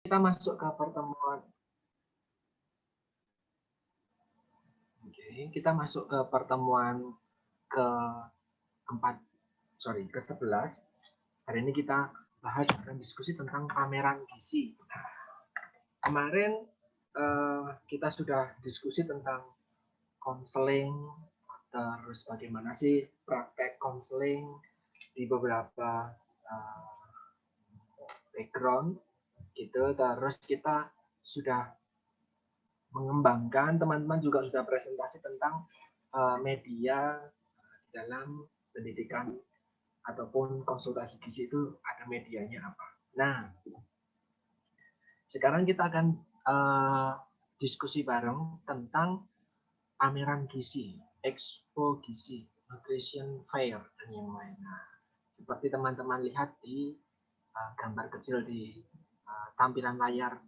Kita masuk ke pertemuan. Oke, kita masuk ke pertemuan ke-11. Hari ini kita bahas akan diskusi tentang pameran gizi. Nah, kemarin kita sudah diskusi tentang konseling, terus bagaimana sih praktek konseling di beberapa background gitu. Terus kita sudah mengembangkan, teman-teman juga sudah presentasi tentang media dalam pendidikan ataupun konsultasi gizi itu ada medianya apa. Nah, sekarang kita akan diskusi bareng tentang pameran gizi, expo gizi, nutrition fair, dan yang lain. Nah, seperti teman-teman lihat di gambar kecil di tampilan layar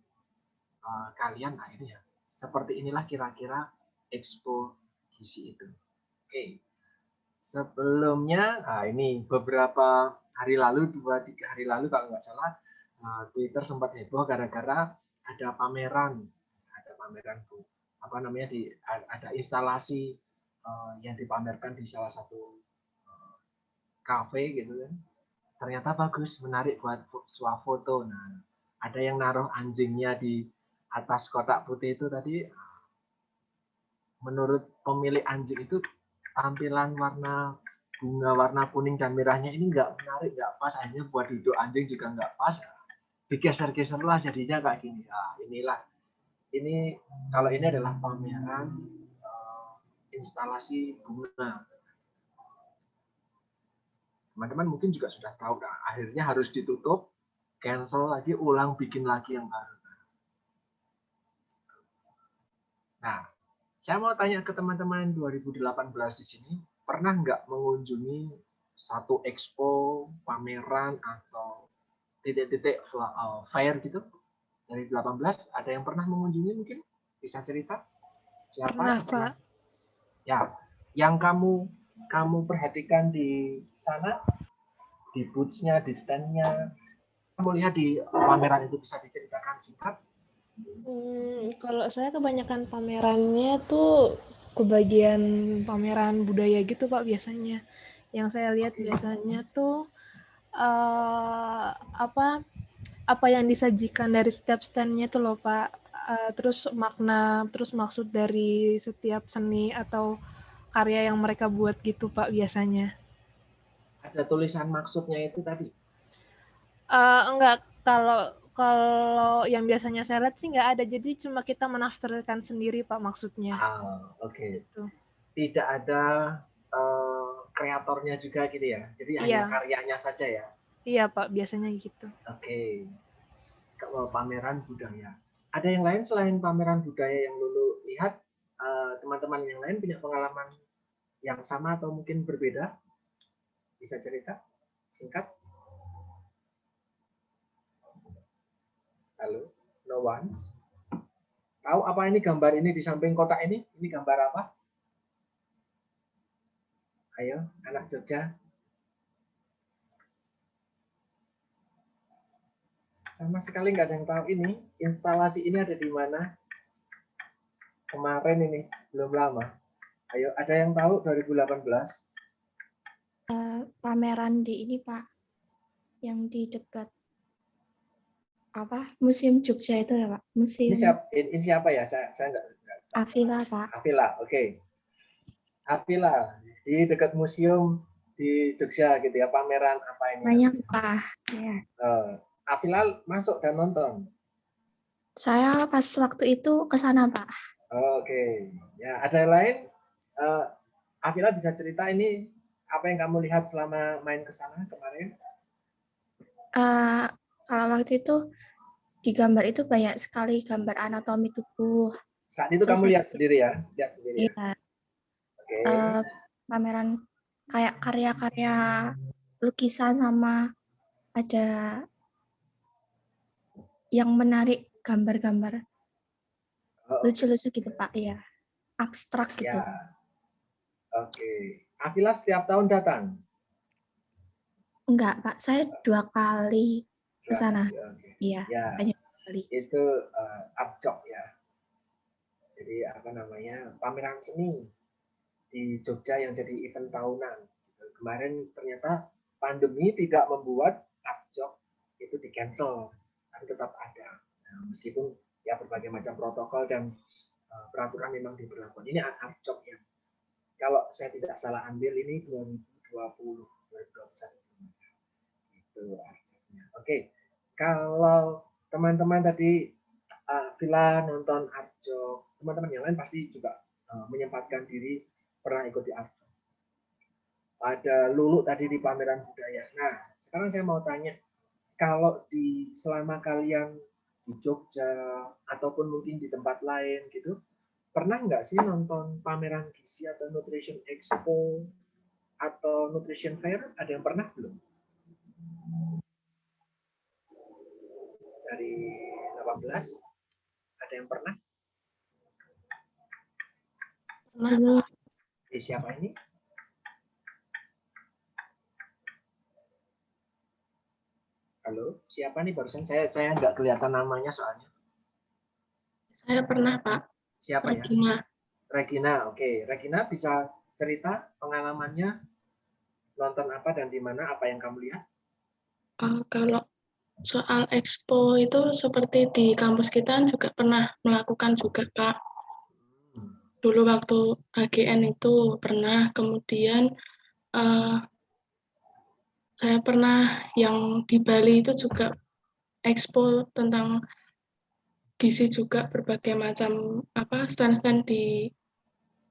kalian, nah ini ya, seperti inilah kira-kira expo gizi itu. Oke, sebelumnya, nah ini beberapa hari lalu, 2-3 hari lalu kalau nggak salah, Twitter sempat heboh gara-gara ada pameran apa namanya ada instalasi yang dipamerkan di salah satu kafe gitu kan. Ternyata bagus, menarik buat swafoto. Nah, ada yang naruh anjingnya di atas kotak putih itu tadi. Menurut pemilik anjing itu tampilan warna bunga warna kuning dan merahnya ini nggak menarik, nggak pas, akhirnya buat duduk anjing juga nggak pas, digeser-geser lah jadinya kayak gini. Nah, ini kalau ini adalah pameran instalasi bunga. Teman-teman mungkin juga sudah tahu, nah, akhirnya harus ditutup, cancel lagi, ulang bikin lagi yang baru. Nah, saya mau tanya ke teman-teman 2018 di sini, pernah nggak mengunjungi satu expo, pameran, atau titik-titik fair gitu? Dari 18, ada yang pernah mengunjungi mungkin? Bisa cerita? Siapa? Pernah, Pak. Ya, yang kamu perhatikan di sana, di booth-nya, di stand-nya, kamu lihat di pameran itu, bisa diceritakan singkat? Kalau saya kebanyakan pamerannya tuh kebagian pameran budaya gitu Pak biasanya. Yang saya lihat biasanya tuh apa yang disajikan dari setiap standnya tuh loh Pak. Terus makna, terus maksud dari setiap seni atau karya yang mereka buat gitu Pak biasanya. Ada tulisan maksudnya itu tadi? Enggak, kalau yang biasanya saya lihat sih nggak ada, jadi cuma kita menafsirkan sendiri Pak maksudnya. Oke. Gitu. Tidak ada kreatornya juga gitu ya? Jadi hanya Iya, karyanya saja ya? iya Pak, biasanya gitu. Oke. Kalau pameran budaya. Ada yang lain selain pameran budaya yang Lulu lihat? Teman-teman yang lain punya pengalaman yang sama atau mungkin berbeda? Bisa cerita? Singkat? Halo? No one? Tahu apa ini gambar ini di samping kotak ini? Ini gambar apa? Ayo, anak Jogja. Sama sekali nggak ada yang tahu ini. Instalasi ini ada di mana? Kemarin ini, belum lama. Ayo, ada yang tahu 2018? Pameran di ini Pak, yang di dekat Museum Jogja itu ya Pak? Museum. Ini siapa ya? Saya nggak. Avila Pak. Avila, oke. Avila di dekat museum di Jogja gitu ya, pameran apa ini? Banyak Pak. Ya. Avila masuk dan nonton. Saya pas waktu itu ke sana Pak. Oke. Ya, ada yang lain? Avila bisa cerita ini apa yang kamu lihat selama main ke sana kemarin? Kalau waktu itu di gambar itu banyak sekali gambar anatomi tubuh. Saat itu kamu lihat sendiri ya? Lihat sendiri ya? Iya. Oke. Pameran kayak karya-karya lukisan sama ada yang menarik gambar-gambar lucu-lucu gitu Pak, ya. Abstrak gitu. Ya. Oke. Avila setiap tahun datang? Enggak Pak, saya 2 kali ke sana. Okay. Iya. Ya. Bali. Itu Artjok ya. Jadi apa namanya, pameran seni di Jogja yang jadi event tahunan. Kemarin ternyata pandemi tidak membuat Artjok itu di cancel, tapi tetap ada. Nah, meskipun ya berbagai macam protokol dan peraturan memang diberlakukan. Ini Artjok ya. Kalau saya tidak salah ambil ini 2020, 2021. Itu Artjoknya. Oke, kalau teman-teman tadi Villa nonton Artjok, teman-teman yang lain pasti juga menyempatkan diri pernah ikut di Artjok. Ada Lulu tadi di pameran budaya. Nah, sekarang saya mau tanya, kalau di selama kalian di Jogja ataupun mungkin di tempat lain gitu, pernah nggak sih nonton pameran gizi atau nutrition expo atau nutrition fair? Ada yang pernah belum? Dari 18, ada yang pernah? Pernah. Siapa ini? Halo, siapa nih barusan? Saya nggak kelihatan namanya soalnya. Saya pernah, Pak. Siapa ya? Regina. Regina, oke. Regina bisa cerita pengalamannya nonton apa dan di mana, apa yang kamu lihat? Kalau soal expo itu seperti di kampus kita juga pernah melakukan juga, Pak. Dulu waktu HGN itu pernah, kemudian saya pernah yang di Bali itu juga expo tentang gizi juga, berbagai macam stand-stand di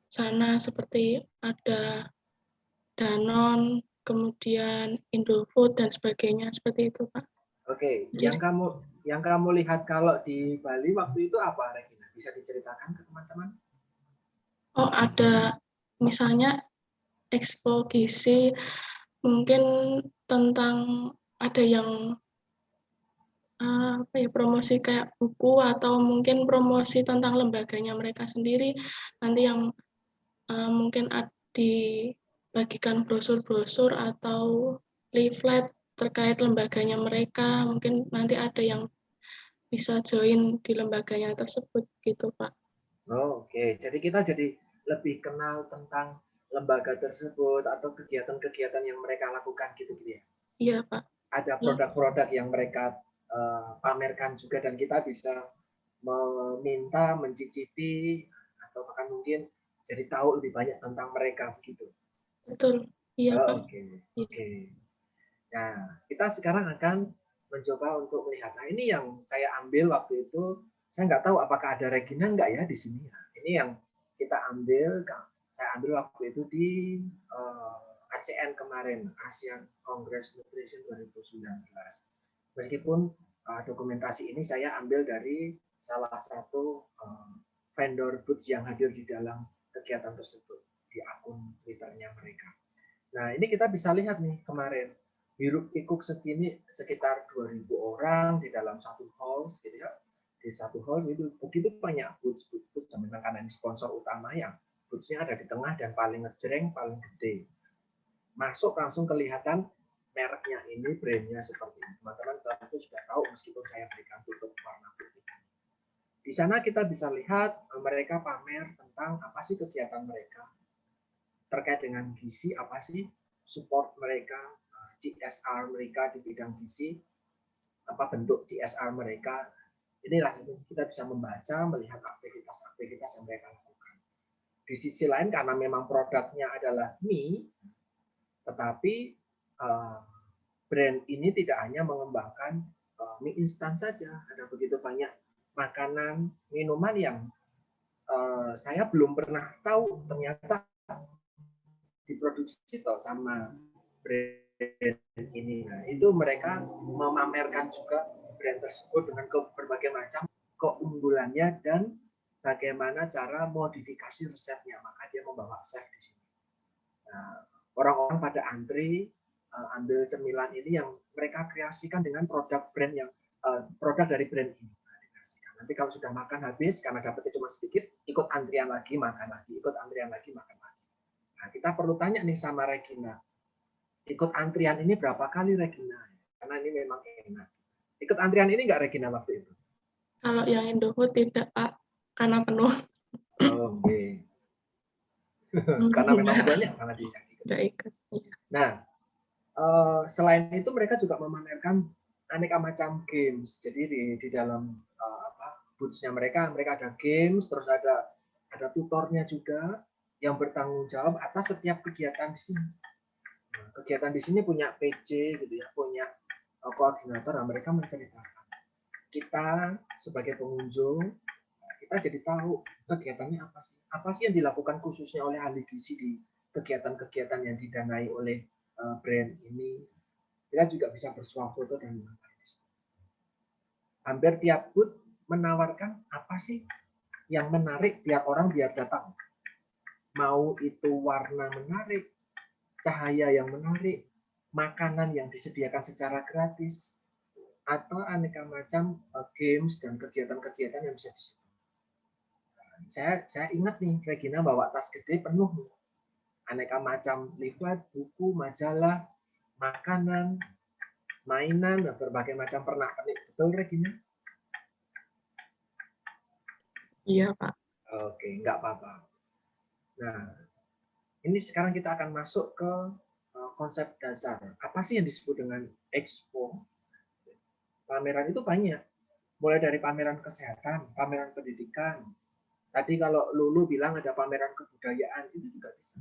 sana seperti ada Danone, kemudian Indofood dan sebagainya seperti itu, Pak. Oke, Jadi, yang kamu lihat kalau di Bali waktu itu apa, Regina? Bisa diceritakan ke teman-teman? ada misalnya expo gizi, mungkin tentang ada yang promosi kayak buku atau mungkin promosi tentang lembaganya mereka sendiri, nanti yang mungkin dibagikan brosur-brosur atau leaflet terkait lembaganya mereka, mungkin nanti ada yang bisa join di lembaganya tersebut gitu, Pak. Oke, jadi kita jadi lebih kenal tentang lembaga tersebut atau kegiatan-kegiatan yang mereka lakukan gitu ya. Iya, Pak. Ada produk-produk yang mereka pamerkan juga dan kita bisa meminta, mencicipi atau bahkan mungkin jadi tahu lebih banyak tentang mereka begitu. Betul. Iya, Pak. Oke. Nah, kita sekarang akan mencoba untuk melihat. Nah, ini yang saya ambil waktu itu. Saya nggak tahu apakah ada Regina nggak ya di sini. Nah, ini yang kita ambil. Saya ambil waktu itu di ASEAN kemarin, ASEAN Congress Nutrition 2019. Meskipun dokumentasi ini saya ambil dari salah satu vendor booth yang hadir di dalam kegiatan tersebut di akun Twitternya mereka. Nah, ini kita bisa lihat nih kemarin hiruk pikuk segini sekitar 2.000 orang di dalam satu hall, gitu ya. Di satu hall itu begitu banyak booth dan memang karena ini sponsor utama yang booth-nya ada di tengah dan paling ngejreng, paling gede. Masuk langsung kelihatan mereknya ini, brandnya seperti ini. Teman-teman tentu sudah tahu meskipun saya berikan tutup warna putih. Di sana kita bisa lihat mereka pamer tentang apa sih kegiatan mereka terkait dengan gizi, apa sih support mereka, CSR mereka di bidang gizi, apa bentuk CSR mereka. Inilah kita bisa membaca, melihat aktivitas-aktivitas yang mereka lakukan. Di sisi lain karena memang produknya adalah mie, tetapi brand ini tidak hanya mengembangkan mie instan saja, ada begitu banyak makanan, minuman yang saya belum pernah tahu ternyata diproduksi toh sama brand ini. Nah, itu mereka memamerkan juga brand tersebut dengan berbagai macam keunggulannya dan bagaimana cara modifikasi resepnya. Maka dia membawa chef di sini. Nah, orang-orang pada antri ambil cemilan ini yang mereka kreasikan dengan produk brand yang produk dari brand ini. Nanti kalau sudah makan habis karena dapatnya cuma sedikit, ikut antrian lagi makan lagi, ikut antrian lagi makan lagi. Nah, kita perlu tanya nih sama Regina. Ikut antrian ini berapa kali Regina? Karena ini memang enak. Ikut antrian ini nggak Regina waktu itu? Kalau yang Indofood tidak, Pak, karena penuh. Oke. Karena memang Enggak, banyak banget yang ikut. enggak ikut. Iya. Nah, selain itu mereka juga memamerkan aneka macam games. Jadi di dalam booth-nya mereka ada games, terus ada tutornya juga yang bertanggung jawab atas setiap kegiatan di sini. Nah, kegiatan di sini punya PJ gitu ya, punya koordinator. Nah, mereka menceritakan. Kita sebagai pengunjung, kita jadi tahu kegiatannya apa sih yang dilakukan khususnya oleh ahli gizi di kegiatan-kegiatan yang didanai oleh brand ini. Kita juga bisa bersuah foto dan hampir tiap booth menawarkan apa sih yang menarik tiap orang biar datang. Mau itu warna menarik, cahaya yang menarik, makanan yang disediakan secara gratis, atau aneka macam games dan kegiatan-kegiatan yang bisa disitu. Saya ingat nih, Regina bawa tas gede penuh nih. Aneka macam leaflet, buku, majalah, makanan, mainan, dan berbagai macam pernak-pernik. Betul, Regina? Iya, Pak. Oke, nggak apa-apa. Nah, ini sekarang kita akan masuk ke konsep dasar. Apa sih yang disebut dengan expo? Pameran itu banyak. Mulai dari pameran kesehatan, pameran pendidikan. Tadi kalau Lulu bilang ada pameran kebudayaan, itu juga bisa.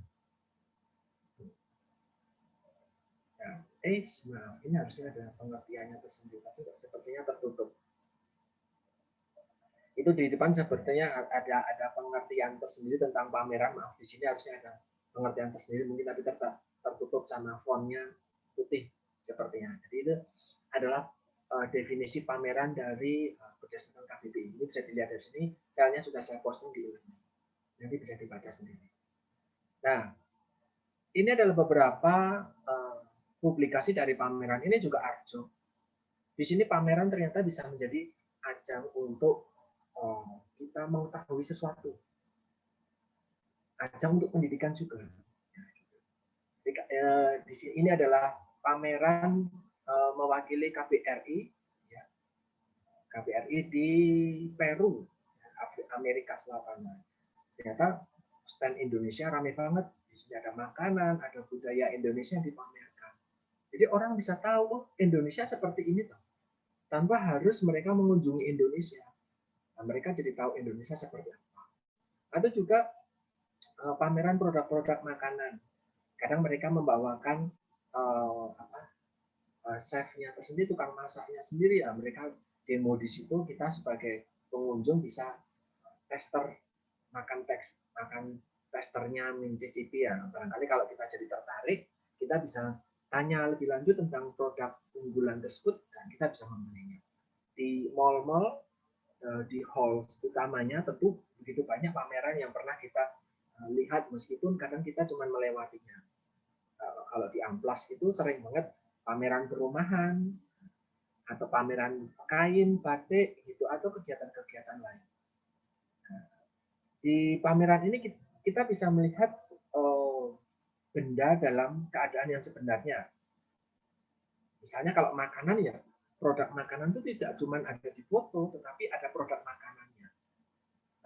Nah, ini harusnya ada pengertiannya tersendiri, tapi sepertinya tertutup. Itu di depan sepertinya ada pengertian tersendiri tentang pameran. Maaf, di sini harusnya ada pengertian tersendiri, mungkin tapi tertutup sama fontnya putih sepertinya. Jadi itu adalah definisi pameran dari berdasarkan KBBI. Ini bisa dilihat dari sini, filenya sudah saya posting di ini. Nanti bisa dibaca sendiri. Nah, ini adalah beberapa publikasi dari pameran. Ini juga Arjo. Di sini pameran ternyata bisa menjadi ajang untuk kita mengetahui sesuatu. Ajang untuk pendidikan juga. Di sini ini adalah pameran mewakili KBRI, ya. KBRI di Peru, Amerika Selatan. Ternyata stand Indonesia ramai banget. Di sini ada makanan, ada budaya Indonesia yang dipamerkan. Jadi orang bisa tahu, oh, Indonesia seperti ini tuh. Tanpa harus mereka mengunjungi Indonesia. Nah, mereka jadi tahu Indonesia seperti apa. Atau juga pameran produk-produk makanan. Kadang mereka membawakan chefnya tersendiri, tukang masaknya sendiri ya. Mereka demo di situ, kita sebagai pengunjung bisa makan testernya, mencicipi ya. Barangkali kalau kita jadi tertarik, kita bisa tanya lebih lanjut tentang produk unggulan tersebut dan kita bisa membelinya. Di mall-mall, di hall utamanya tentu begitu banyak pameran yang pernah kita lihat meskipun kadang kita cuma melewatinya. Kalau di Amplas itu sering banget pameran perumahan atau pameran kain, batik gitu atau kegiatan-kegiatan lain. Di pameran ini kita bisa melihat benda dalam keadaan yang sebenarnya. Misalnya kalau makanan ya, produk makanan itu tidak cuma ada di foto, tetapi ada produk makanannya.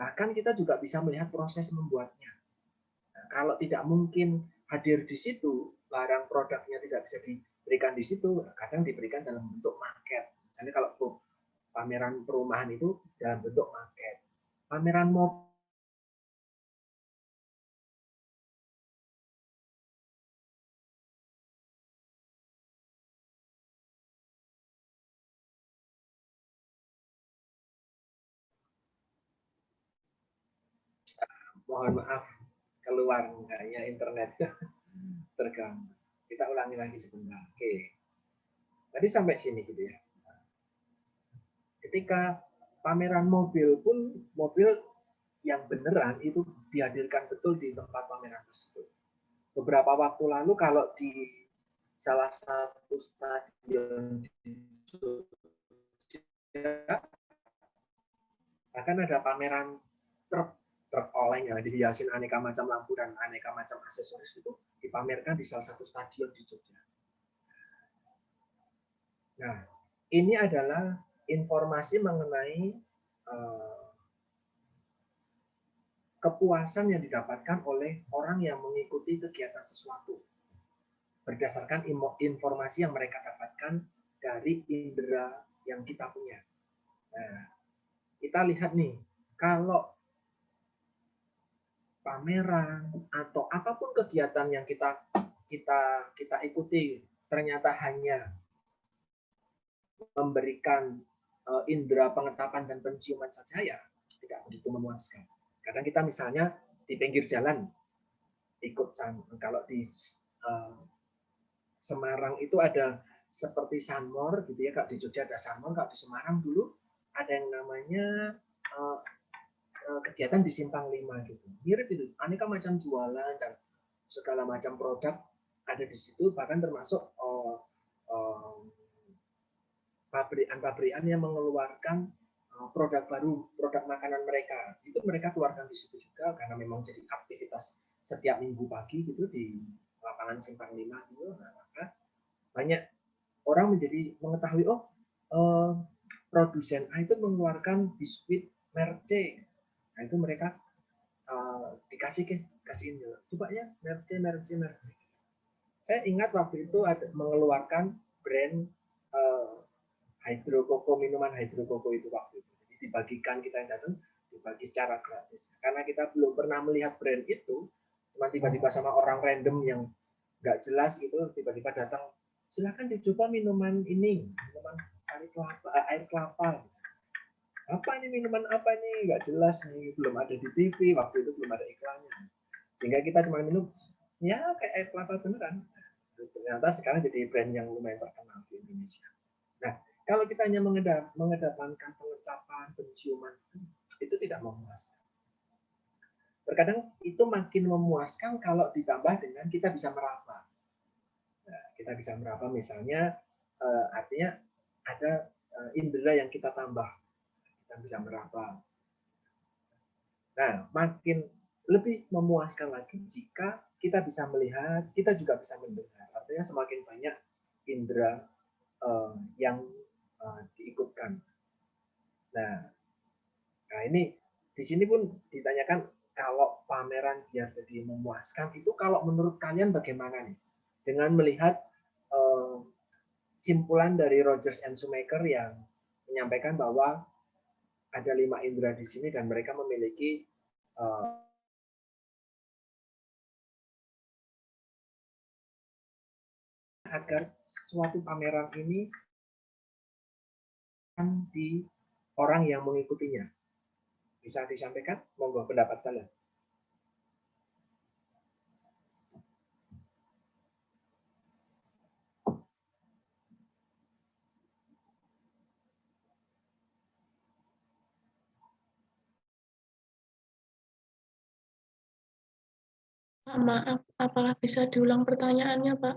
Bahkan kita juga bisa melihat proses membuatnya. Nah, kalau tidak mungkin hadir di situ, barang produknya tidak bisa diberikan di situ, kadang diberikan dalam bentuk market. Misalnya kalau pameran perumahan itu dalam bentuk market. Pameran mobil mohon maaf keluar kayaknya internet terganggu. Kita ulangi lagi sebentar. Oke. Tadi sampai sini gitu ya. Ketika pameran mobil pun mobil yang beneran itu dihadirkan betul di tempat pameran tersebut. Beberapa waktu lalu kalau di salah satu stadion di Jogja bahkan ada pameran truk oleng yang dihiasin aneka macam lampu dan aneka macam aksesoris itu dipamerkan di salah satu stadion di Jogja. Nah, ini adalah informasi mengenai eh, kepuasan yang didapatkan oleh orang yang mengikuti kegiatan sesuatu berdasarkan informasi yang mereka dapatkan dari indera yang kita punya. Nah, kita lihat nih, kalau pameran atau apapun kegiatan yang kita ikuti ternyata hanya memberikan indera pengetapan dan penciuman saja, ya tidak begitu memuaskan. Karena kita misalnya di pinggir jalan ikut kalau di Semarang itu ada seperti Sunmore gitu ya, kalau di Jogja ada Sunmore, kalau di Semarang dulu ada yang namanya kegiatan di Simpang 5 gitu. Mirip itu, aneka macam jualan dan segala macam produk ada di situ, bahkan termasuk pabrikan-pabrikan yang mengeluarkan produk baru, produk makanan mereka. Itu mereka keluarkan di situ juga karena memang jadi aktivitas setiap minggu pagi gitu di lapangan Simpang 5 gitu. Nah, maka banyak orang menjadi mengetahui, oh produsen A itu mengeluarkan biskuit merek C. Nah, itu mereka kasihin dulu. Coba ya, merek C. Saya ingat waktu itu ada mengeluarkan brand hidrokoko, minuman hidrokoko itu waktu itu. Jadi dibagikan, kita yang datang dibagi secara gratis. Karena kita belum pernah melihat brand itu, cuma tiba-tiba sama orang random yang nggak jelas gitu, tiba-tiba datang, silakan dicoba minuman ini, minuman sari kelapa, air kelapa. Apa ini minuman apa ini? Nggak jelas nih, belum ada di TV, waktu itu belum ada iklannya. Sehingga kita cuma minum, ya kayak air kelapa beneran. Ternyata sekarang jadi brand yang lumayan terkenal di Indonesia. Nah, kalau kita hanya mengedepankan pengecapan, penciuman, itu tidak memuaskan. Terkadang itu makin memuaskan kalau ditambah dengan kita bisa meraba. Nah, kita bisa meraba misalnya, artinya ada indera yang kita tambah. Kita bisa meraba. Nah, makin lebih memuaskan lagi jika kita bisa melihat, kita juga bisa mendengar. Artinya semakin banyak indera yang diikutkan. Nah, ini di sini pun ditanyakan kalau pameran biar jadi memuaskan itu kalau menurut kalian bagaimana nih? Dengan melihat simpulan dari Rogers and Shoemaker yang menyampaikan bahwa ada 5 indera di sini dan mereka memiliki agar suatu pameran ini di orang yang mengikutinya. Bisa disampaikan? Monggo pendapat kalian. Pak, maaf, apakah bisa diulang pertanyaannya, Pak?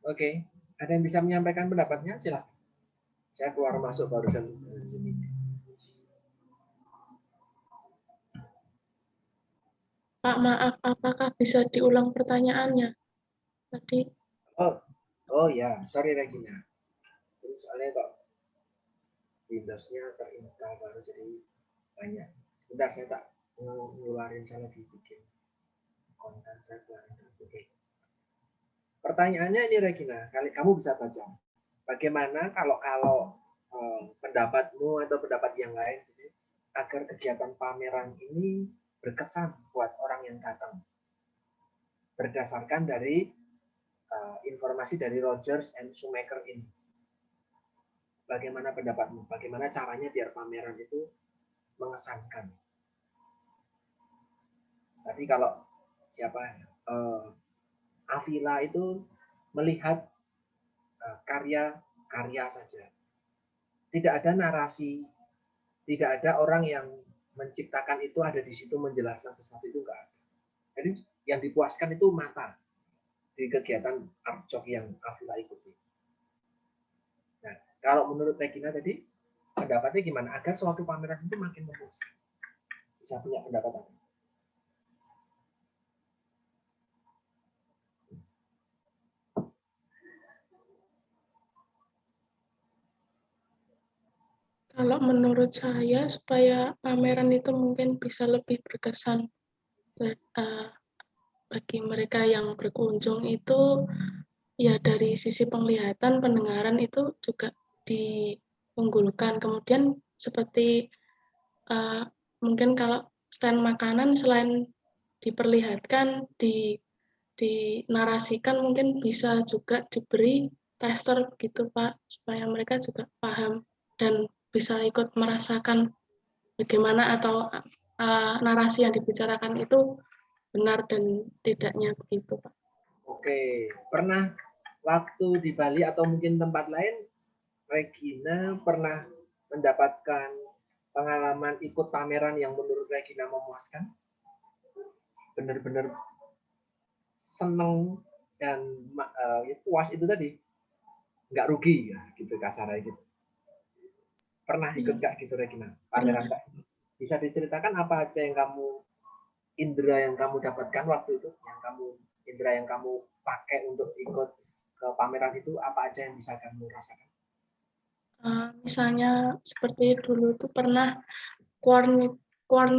Oke, ada yang bisa menyampaikan pendapatnya? Silakan. Saya keluar masuk barusan. Pak, maaf, apakah bisa diulang pertanyaannya? Tadi. Oh ya, sorry Regina. Terus soalnya kok Windows-nya terinstall baru jadi banyak. Sebentar saya tak ngeluarin, saya lagi bikin konten saya keluarin. Oke. Pertanyaannya ini Regina, kamu bisa baca. Bagaimana kalau pendapatmu atau pendapat yang lain agar kegiatan pameran ini berkesan buat orang yang datang? Berdasarkan dari informasi dari Rogers and Shoemaker ini. Bagaimana pendapatmu? Bagaimana caranya biar pameran itu mengesankan? Tadi kalau siapa Avila itu melihat karya saja. Tidak ada narasi, tidak ada orang yang menciptakan itu ada di situ menjelaskan sesuatu, itu enggak ada. Jadi yang dipuaskan itu mata di kegiatan art jog yang Avila ikuti. Nah, kalau menurut Regina tadi, pendapatnya gimana agar suatu pameran itu makin memuaskan? Bisa punya pendapat apa? Kalau menurut saya supaya pameran itu mungkin bisa lebih berkesan bagi mereka yang berkunjung itu ya dari sisi penglihatan, pendengaran itu juga diunggulkan. Kemudian seperti mungkin kalau stand makanan selain diperlihatkan, dinarasikan mungkin bisa juga diberi tester gitu Pak, supaya mereka juga paham dan bisa ikut merasakan bagaimana atau narasi yang dibicarakan itu benar dan tidaknya begitu Pak. Oke, pernah waktu di Bali atau mungkin tempat lain, Regina pernah mendapatkan pengalaman ikut pameran yang menurut Regina memuaskan? Benar-benar seneng dan puas itu tadi, nggak rugi ya, gitu kasarnya gitu. Pernah ikut Kak gitu Regina, pameran Kak? Bisa diceritakan apa aja yang indera yang kamu dapatkan waktu itu, indera yang kamu pakai untuk ikut ke pameran itu, apa aja yang bisa kamu rasakan? Misalnya seperti dulu tuh pernah corn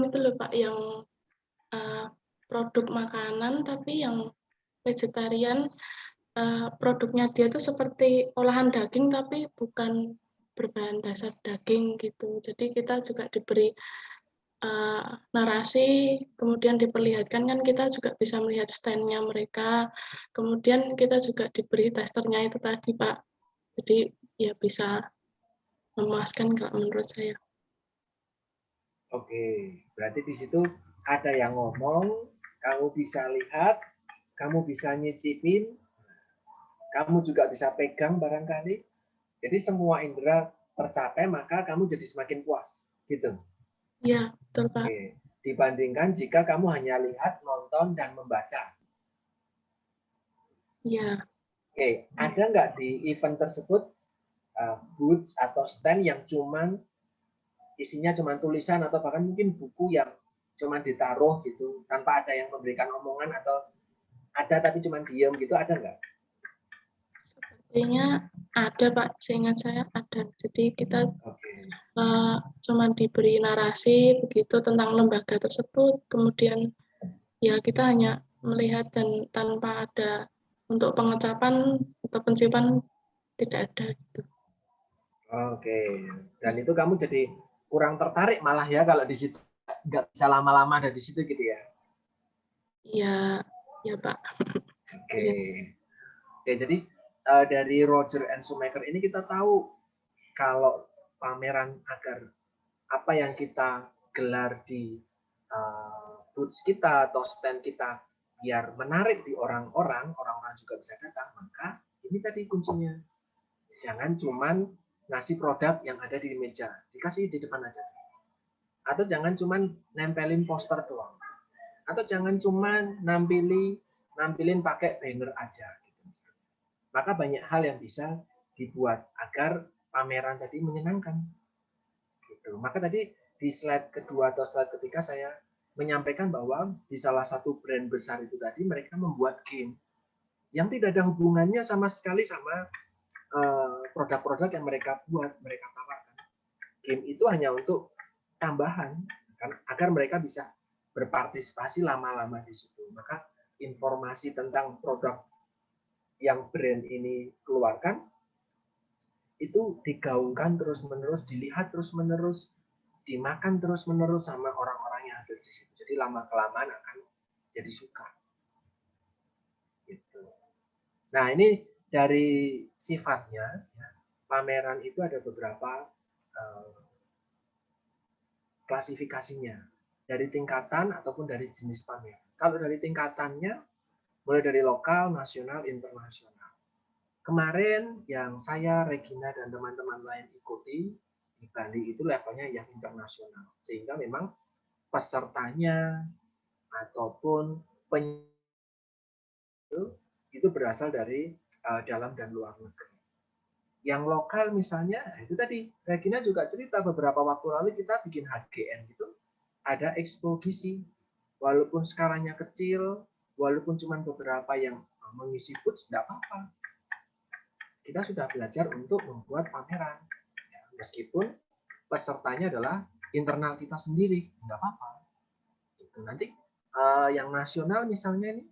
itu loh Pak, yang produk makanan tapi yang vegetarian, produknya dia tuh seperti olahan daging tapi bukan berbahan dasar daging gitu. Jadi kita juga diberi narasi, kemudian diperlihatkan kan kita juga bisa melihat stand-nya mereka, kemudian kita juga diberi testernya itu tadi Pak. Jadi ya bisa memuaskan kalau menurut saya. Oke, berarti di situ ada yang ngomong, kamu bisa lihat, kamu bisa nyicipin, kamu juga bisa pegang barangkali. Jadi semua indera tercapai, maka kamu jadi semakin puas, gitu. Iya, betul Pak. Oke. Dibandingkan jika kamu hanya lihat, nonton, dan membaca. Iya. Oke, ada nggak di event tersebut booth atau stand yang isinya cuman tulisan atau bahkan mungkin buku yang cuman ditaruh gitu tanpa ada yang memberikan omongan, atau ada tapi cuman diem gitu, ada nggak? Sepertinya ada Pak, seingat saya ada. Jadi kita Oke. cuman diberi narasi begitu tentang lembaga tersebut, kemudian ya kita hanya melihat dan tanpa ada untuk pengecapan atau penciuman tidak ada gitu. Oke. Dan itu kamu jadi kurang tertarik malah ya kalau di situ nggak bisa lama-lama ada di situ gitu ya? Iya, ya Pak. Oke. Ya. Oke, jadi dari Roger and Shoemaker ini kita tahu kalau pameran agar apa yang kita gelar di booth kita atau stand kita biar menarik di orang-orang juga bisa datang, maka ini tadi kuncinya. Jangan cuman ngasih produk yang ada di meja, dikasih di depan aja. Atau jangan cuman nempelin poster doang. Atau jangan cuman nampilin pakai banner aja. Maka banyak hal yang bisa dibuat agar pameran tadi menyenangkan. Gitu. Maka tadi di slide kedua atau slide ketiga saya menyampaikan bahwa di salah satu brand besar itu tadi mereka membuat game yang tidak ada hubungannya sama sekali sama produk-produk yang mereka buat, mereka tawarkan. Game itu hanya untuk tambahan agar mereka bisa berpartisipasi lama-lama di situ. Maka informasi tentang produk yang brand ini keluarkan itu digaungkan terus-menerus, dilihat terus-menerus, dimakan terus-menerus sama orang-orang yang ada di situ. Jadi lama-kelamaan akan jadi suka. Gitu. Nah, ini dari sifatnya, ya, pameran itu ada beberapa klasifikasinya. Dari tingkatan ataupun dari jenis pameran. Kalau dari tingkatannya, mulai dari lokal, nasional, internasional. Kemarin yang saya, Regina, dan teman-teman lain ikuti di Bali itu levelnya yang internasional. Sehingga memang pesertanya ataupun itu berasal dari dalam dan luar negeri. Yang lokal misalnya, itu tadi Regina juga cerita beberapa waktu lalu kita bikin HGN gitu, ada expo gizi. Walaupun skalanya kecil, walaupun cuma beberapa yang mengisi booth, tidak apa-apa. Kita sudah belajar untuk membuat pameran. Ya, meskipun pesertanya adalah internal kita sendiri, nggak apa-apa. Itu nanti yang nasional misalnya ini,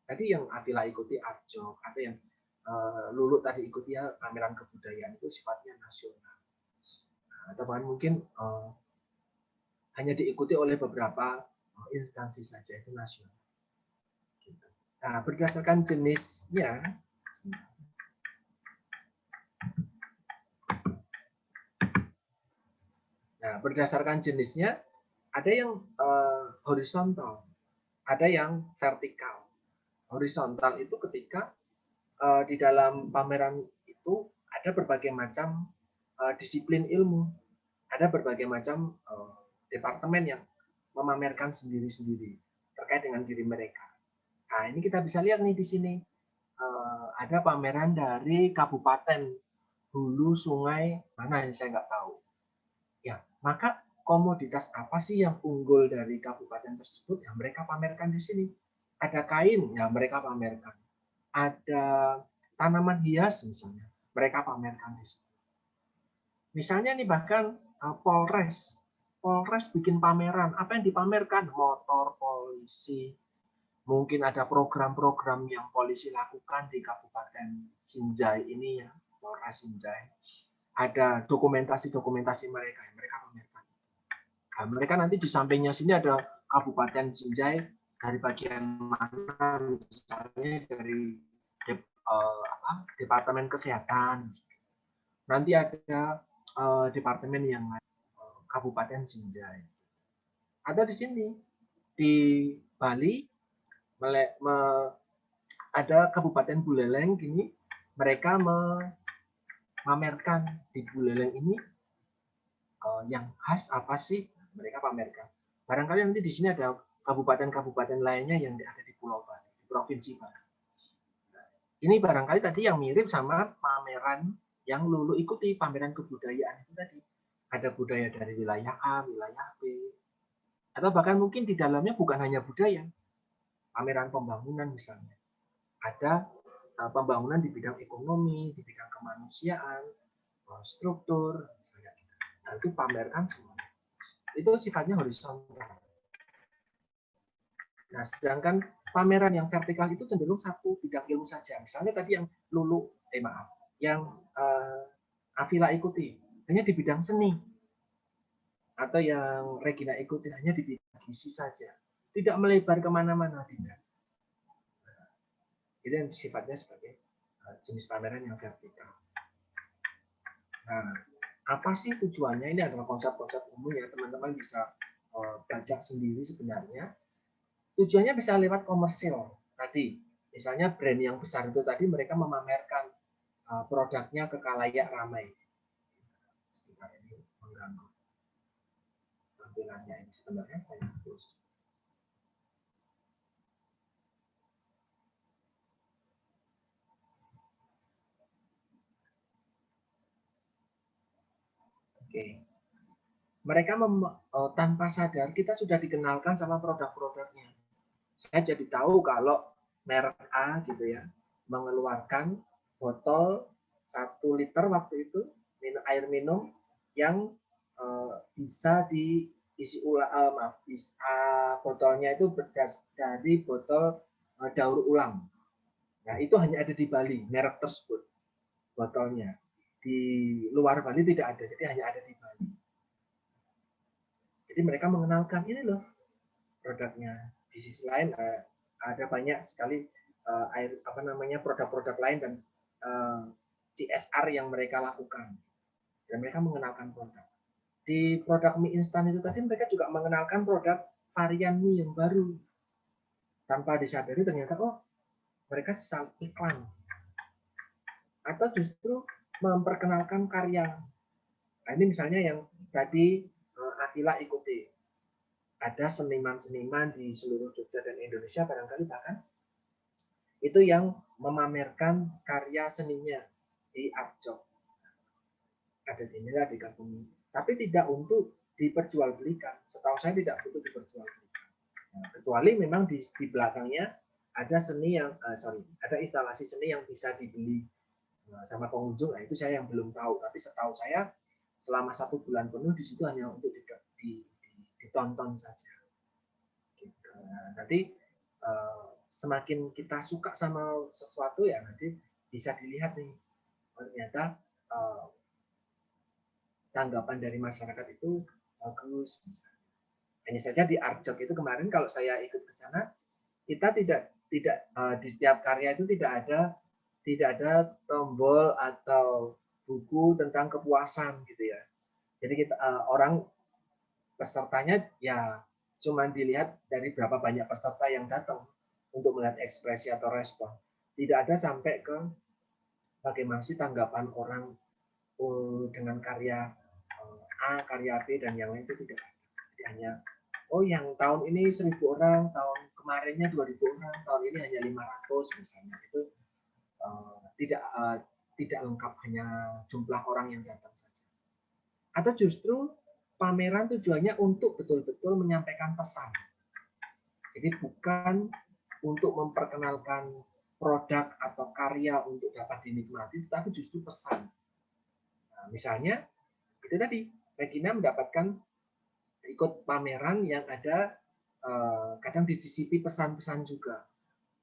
tadi yang Atila ikuti Arjok, atau yang Lulu tadi ikuti ya pameran kebudayaan itu sifatnya nasional. Atau bahkan mungkin hanya diikuti oleh beberapa instansi saja, itu nasional. Nah, berdasarkan jenisnya, ada yang horizontal, ada yang vertikal. Horizontal itu ketika di dalam pameran itu ada berbagai macam disiplin ilmu, ada berbagai macam departemen yang memamerkan sendiri-sendiri terkait dengan diri mereka. Nah, ini kita bisa lihat nih di sini ada pameran dari kabupaten hulu sungai mana yang saya nggak tahu. Ya, maka komoditas apa sih yang unggul dari kabupaten tersebut yang mereka pamerkan di sini? Ada kain, ya mereka pamerkan. Ada tanaman hias misalnya, mereka pamerkan di sini. Misalnya nih bahkan Polres bikin pameran, apa yang dipamerkan? Motor polisi. Mungkin ada program-program yang polisi lakukan di Kabupaten Sinjai ini ya, Polres Sinjai. Ada dokumentasi-dokumentasi mereka yang mereka pamerkan. Nah, mereka nanti di sampingnya sini ada Kabupaten Sinjai dari bagian mana, misalnya dari Departemen Kesehatan. Nanti ada departemen yang lain, Kabupaten Sinjai. Ada di sini di Bali ada Kabupaten Buleleng gini, mereka memamerkan di Buleleng ini yang khas apa sih mereka pamerkan. Barangkali nanti di sini ada kabupaten-kabupaten lainnya yang ada di Pulau Bali, di Provinsi Bali. Ini barangkali tadi yang mirip sama pameran yang Lulu ikuti, pameran kebudayaan itu tadi. Ada budaya dari wilayah A, wilayah B, atau bahkan mungkin di dalamnya bukan hanya budaya, pameran pembangunan misalnya. Ada pembangunan di bidang ekonomi, di bidang kemanusiaan, struktur, misalnya. Nah, itu pamerkan semua. Itu sifatnya horizontal. Nah, sedangkan pameran yang vertikal itu cenderung satu bidang ilmu saja. Misalnya tadi yang Lulu, yang Afila ikuti hanya di bidang seni, atau yang Regina ikuti hanya di bidang gizi saja, tidak melebar kemana-mana, tidak. Itu yang sifatnya sebagai jenis pameran yang vertikal. Nah, apa sih tujuannya? Ini adalah konsep-konsep umum ya, teman-teman bisa baca sendiri sebenarnya. Tujuannya bisa lewat komersil tadi. Misalnya brand yang besar itu tadi mereka memamerkan produknya ke khalayak ramai. Sebentar ini mengganggu tampilannya ini sebenarnya saya hapus. Oke. Mereka tanpa sadar kita sudah dikenalkan sama produk-produknya. Saya jadi tahu kalau merek A gitu ya mengeluarkan botol 1 liter waktu itu air minum yang bisa diisi ulang, botolnya itu dari botol daur ulang. Nah, itu hanya ada di Bali, merek tersebut botolnya. Di luar Bali tidak ada, jadi hanya ada di Bali. Jadi mereka mengenalkan ini loh produknya. Di sisi lain ada banyak sekali produk-produk lain dan CSR yang mereka lakukan. Dan mereka mengenalkan produk. Di produk mie instan itu tadi mereka juga mengenalkan produk varian mie yang baru. Tanpa disadari ternyata mereka saling iklan. Atau justru memperkenalkan karya. Nah, ini misalnya yang tadi Atila ikuti. Ada seniman-seniman di seluruh Jogja dan Indonesia barangkali bahkan itu yang memamerkan karya seninya di Arjok. Ada di Nila, di Kampung, tapi tidak untuk diperjualbelikan. Setahu saya tidak untuk diperjualbelikan. Nah, kecuali memang di belakangnya ada seni yang ada instalasi seni yang bisa dibeli sama pengunjung. Nah, itu saya yang belum tahu, tapi setahu saya selama 1 bulan penuh di situ hanya untuk ditonton saja. Gitu. Nah, nanti semakin kita suka sama sesuatu ya nanti bisa dilihat nih, ternyata tanggapan dari masyarakat itu bagus. Misalnya. Hanya saja di Arjok itu kemarin kalau saya ikut ke sana, kita tidak di setiap karya itu tidak ada tombol atau buku tentang kepuasan gitu ya. Jadi kita orang pesertanya ya cuma dilihat dari berapa banyak peserta yang datang untuk melihat ekspresi atau respon. Tidak ada sampai ke bagaimana sih tanggapan orang dengan karya A, karya B dan yang lain itu tidak. Jadi hanya oh yang tahun ini 1.000 orang, tahun kemarinnya 2.000 orang, tahun ini hanya 500 misalnya. Itu tidak lengkap hanya jumlah orang yang datang saja. Atau justru pameran tujuannya untuk betul-betul menyampaikan pesan. Jadi bukan untuk memperkenalkan produk atau karya untuk dapat dinikmati, tetapi justru pesan. Nah, misalnya itu tadi Regina mendapatkan ikut pameran yang ada kadang disisipi pesan-pesan juga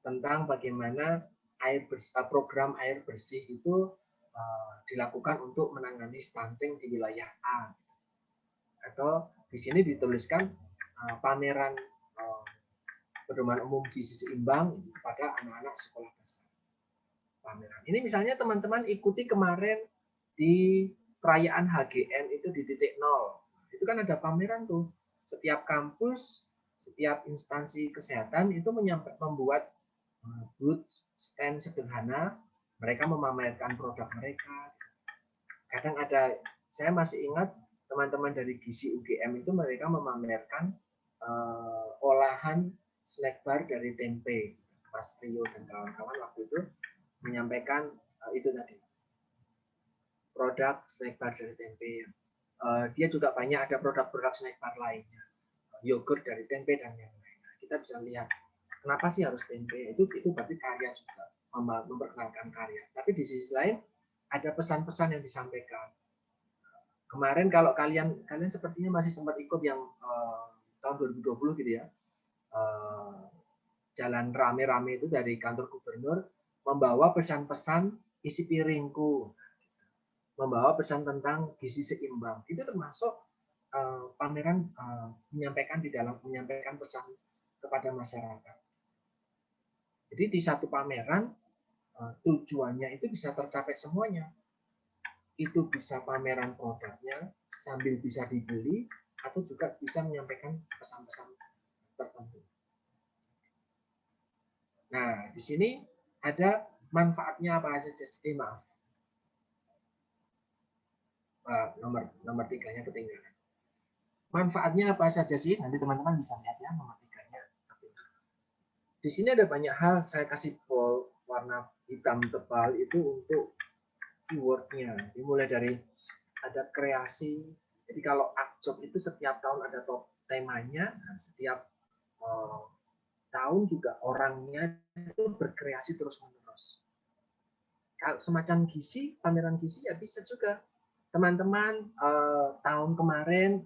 tentang bagaimana program air bersih itu dilakukan untuk menangani stunting di wilayah A. Atau di sini dituliskan pameran pedoman umum gizi seimbang kepada anak-anak sekolah dasar. Pameran. Ini misalnya teman-teman ikuti kemarin di perayaan HGN itu di titik 0. Itu kan ada pameran tuh. Setiap kampus, setiap instansi kesehatan itu membuat booth stand sederhana, mereka memamerkan produk mereka. Kadang ada, saya masih ingat teman-teman dari gizi UGM itu mereka memamerkan olahan snack bar dari tempe. Mas Rio dan kawan-kawan waktu itu menyampaikan itu tadi. Produk snack bar dari tempe. Dia juga banyak ada produk-produk snack bar lainnya. Yogurt dari tempe dan yang lain. Kita bisa lihat kenapa sih harus tempe? Itu berarti karya juga, memperkenalkan karya. Tapi di sisi lain ada pesan-pesan yang disampaikan. Kemarin kalau kalian sepertinya masih sempat ikut yang tahun 2020 gitu ya. Jalan rame-rame itu dari kantor gubernur membawa pesan-pesan isi piringku. Membawa pesan tentang gizi seimbang. Itu termasuk pameran menyampaikan pesan kepada masyarakat. Jadi di satu pameran tujuannya itu bisa tercapai semuanya. Itu bisa pameran produknya sambil bisa dibeli atau juga bisa menyampaikan pesan-pesan tertentu. Nah, di sini ada manfaatnya apa saja? Maaf. Nomor 3-nya ketinggalan. Manfaatnya apa saja sih? Nanti teman-teman bisa lihat ya nomor 3-nya. Di sini ada banyak hal, saya kasih bold warna hitam tebal itu untuk keywordnya. Dimulai dari ada kreasi. Jadi kalau Arjok itu setiap tahun ada temanya, setiap tahun juga orangnya itu berkreasi terus-menerus. Kalau semacam gizi, pameran gizi ya bisa juga. Teman-teman tahun kemarin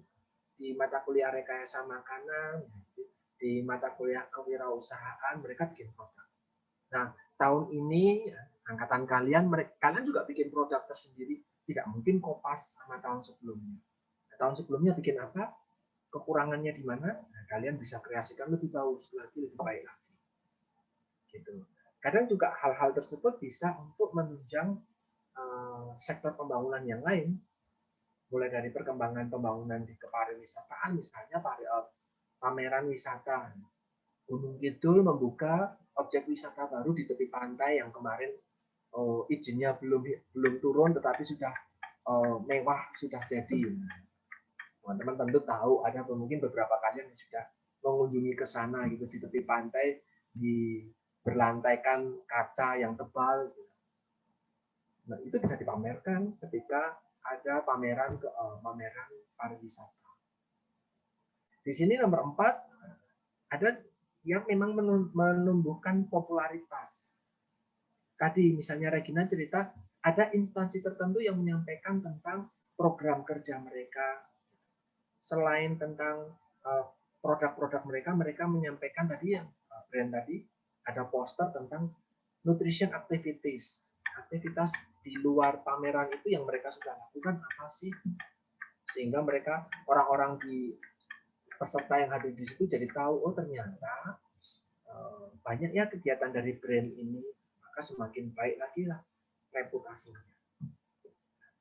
di mata kuliah rekayasa makanan, di mata kuliah kewirausahaan mereka bikin produk. Nah, tahun ini angkatan kalian juga bikin produk tersendiri, tidak mungkin kopas sama tahun sebelumnya. Nah, tahun sebelumnya bikin apa? Kekurangannya di mana? Nah, kalian bisa kreasikan lebih bagus lagi, lebih baik lagi. Gitu. Kadang juga hal-hal tersebut bisa untuk menunjang sektor pembangunan yang lain, mulai dari perkembangan pembangunan di kepariwisataan, misalnya pameran wisata. Gunung Kidul membuka objek wisata baru di tepi pantai yang kemarin izinnya belum turun, tetapi sudah mewah, sudah jadi. Teman-teman tentu tahu ada mungkin beberapa kalian yang sudah mengunjungi ke sana gitu di tepi pantai, berlantaikan kaca yang tebal. Nah, itu bisa dipamerkan ketika ada pameran pariwisata. Di sini nomor 4 ada yang memang menumbuhkan popularitas. Tadi misalnya Regina cerita ada instansi tertentu yang menyampaikan tentang program kerja mereka. Selain tentang produk-produk mereka, mereka menyampaikan tadi yang brand tadi, ada poster tentang nutrition activities. Aktivitas di luar pameran itu yang mereka sudah lakukan apa sih? Sehingga mereka, orang-orang di peserta yang hadir di situ jadi tahu, oh ternyata banyak ya kegiatan dari brand ini, maka semakin baik lagi lah reputasinya.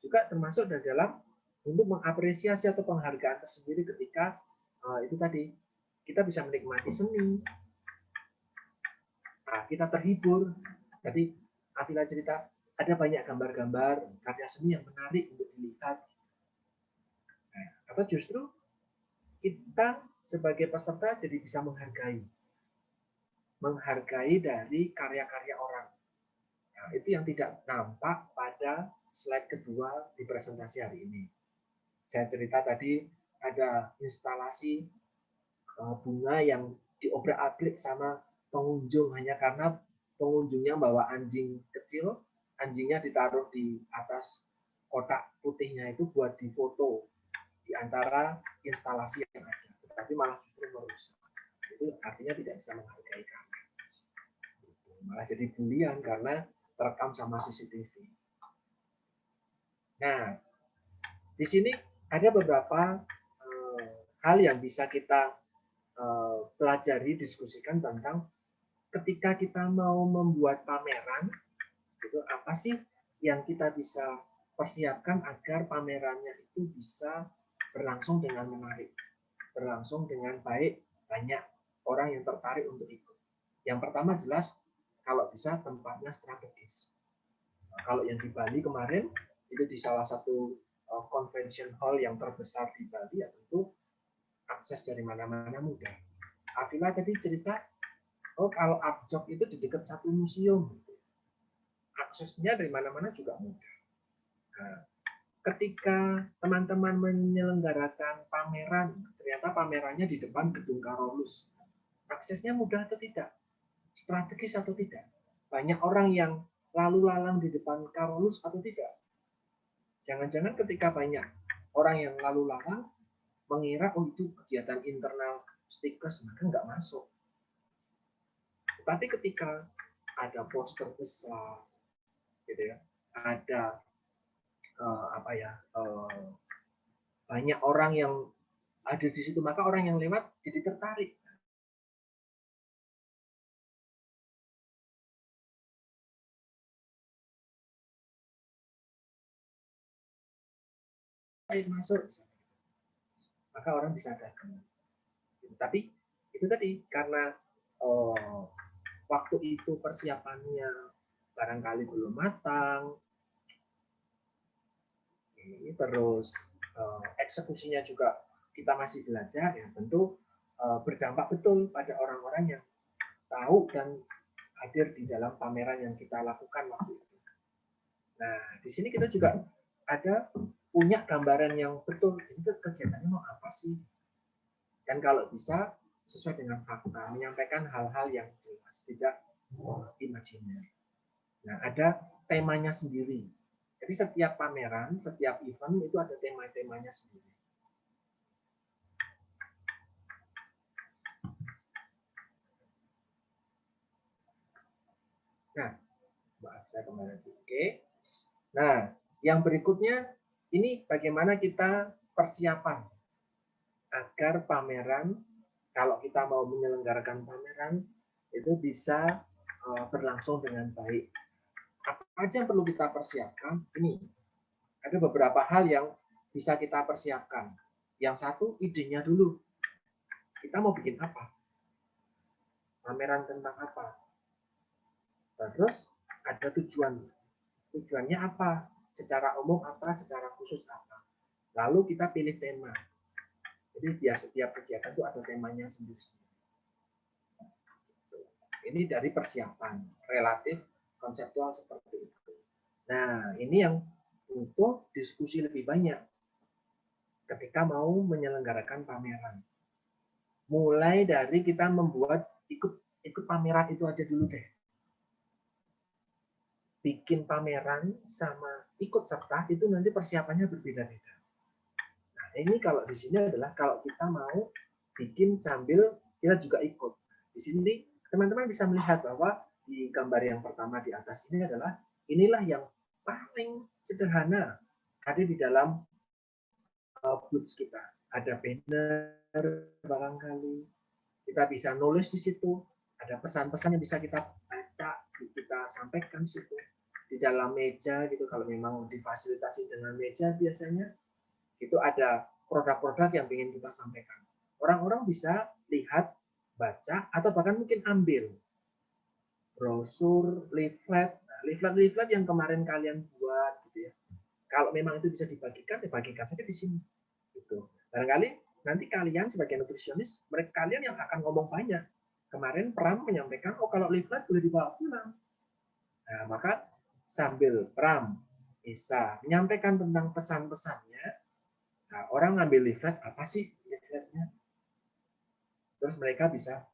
Juga termasuk dalam untuk mengapresiasi atau penghargaan tersendiri ketika itu tadi kita bisa menikmati seni, nah, kita terhibur. Tadi Afila cerita ada banyak gambar-gambar karya seni yang menarik untuk dilihat. Nah, atau justru kita sebagai peserta jadi bisa menghargai dari karya-karya orang. Nah, itu yang tidak nampak pada slide kedua di presentasi hari ini. Saya cerita tadi ada instalasi bunga yang diobrak-abrik sama pengunjung hanya karena pengunjungnya bawa anjing kecil, anjingnya ditaruh di atas kotak putihnya itu buat difoto di antara instalasi yang ada, tetapi malah justru merusak. Itu artinya tidak bisa menghargai kami. Malah jadi bulian karena terekam sama CCTV. Nah, di sini ada beberapa hal yang bisa kita pelajari, diskusikan tentang ketika kita mau membuat pameran, itu apa sih yang kita bisa persiapkan agar pamerannya itu bisa berlangsung dengan menarik, berlangsung dengan baik, banyak orang yang tertarik untuk ikut. Yang pertama jelas, kalau bisa tempatnya strategis. Nah, kalau yang di Bali kemarin, itu di salah satu convention hall yang terbesar di Bali, ya tentu akses dari mana-mana mudah. Afila tadi cerita, oh kalau Artjok itu di dekat satu museum, aksesnya dari mana-mana juga mudah. Nah, ketika teman-teman menyelenggarakan pameran, ternyata pamerannya di depan gedung Karolus, aksesnya mudah atau tidak? Strategis atau tidak? Banyak orang yang lalu lalang di depan Karolus atau tidak? Jangan-jangan ketika banyak orang yang lalu lalang mengira oh itu kegiatan internal Stikers, maka nggak masuk. Tapi ketika ada poster besar, gitu ya, ada banyak orang yang ada di situ, maka orang yang lewat jadi tertarik. Masuk, maka orang bisa datang. Tapi itu tadi karena waktu itu persiapannya barangkali belum matang, terus eksekusinya juga kita masih belajar, ya tentu berdampak betul pada orang-orang yang tahu dan hadir di dalam pameran yang kita lakukan waktu itu. Nah, di sini kita juga ada punya gambaran yang betul, ini kegiatannya mau apa sih? Dan kalau bisa sesuai dengan fakta, menyampaikan hal-hal yang jelas, tidak imajiner. Nah, ada temanya sendiri. Jadi setiap pameran, setiap event itu ada tema-temanya sendiri. Nah, maaf saya kembali. Oke. Nah, yang berikutnya ini bagaimana kita persiapan agar pameran, kalau kita mau menyelenggarakan pameran itu bisa berlangsung dengan baik. Apa aja yang perlu kita persiapkan? Ini ada beberapa hal yang bisa kita persiapkan. Yang satu, idenya dulu. Kita mau bikin apa? Pameran tentang apa? Terus ada tujuan. Tujuannya apa? Secara umum apa? Secara khusus apa? Lalu kita pilih tema. Jadi biar setiap kegiatan itu ada temanya sendiri. Ini dari persiapan relatif konseptual seperti itu. Nah, ini yang butuh diskusi lebih banyak ketika mau menyelenggarakan pameran. Mulai dari kita membuat ikut pameran itu aja dulu deh. bikin pameran sama ikut serta itu nanti persiapannya berbeda-beda. Nah, ini kalau di sini adalah kalau kita mau bikin sambil kita juga ikut. Di sini teman-teman bisa melihat bahwa di gambar yang pertama di atas ini adalah inilah yang paling sederhana ada di dalam boots kita. Ada banner barangkali, kita bisa nulis di situ, ada pesan-pesan yang bisa kita baca, kita sampaikan di situ. Di dalam meja gitu, kalau memang difasilitasi dengan meja biasanya, itu ada produk-produk yang ingin kita sampaikan. Orang-orang bisa lihat, baca, atau bahkan mungkin ambil brosur, leaflet. Nah, leaflet-leaflet yang kemarin kalian buat gitu ya. Kalau memang itu bisa dibagikan, dibagikan saja di sini. Gitu. Barangkali nanti kalian sebagai nutrisionis, mereka kalian yang akan ngomong banyak. Kemarin Pram menyampaikan, oh kalau leaflet boleh dibawa pulang. Nah, maka sambil Pram bisa menyampaikan tentang pesan-pesannya, nah, orang ngambil leaflet, apa sih leafletnya? Terus mereka bisa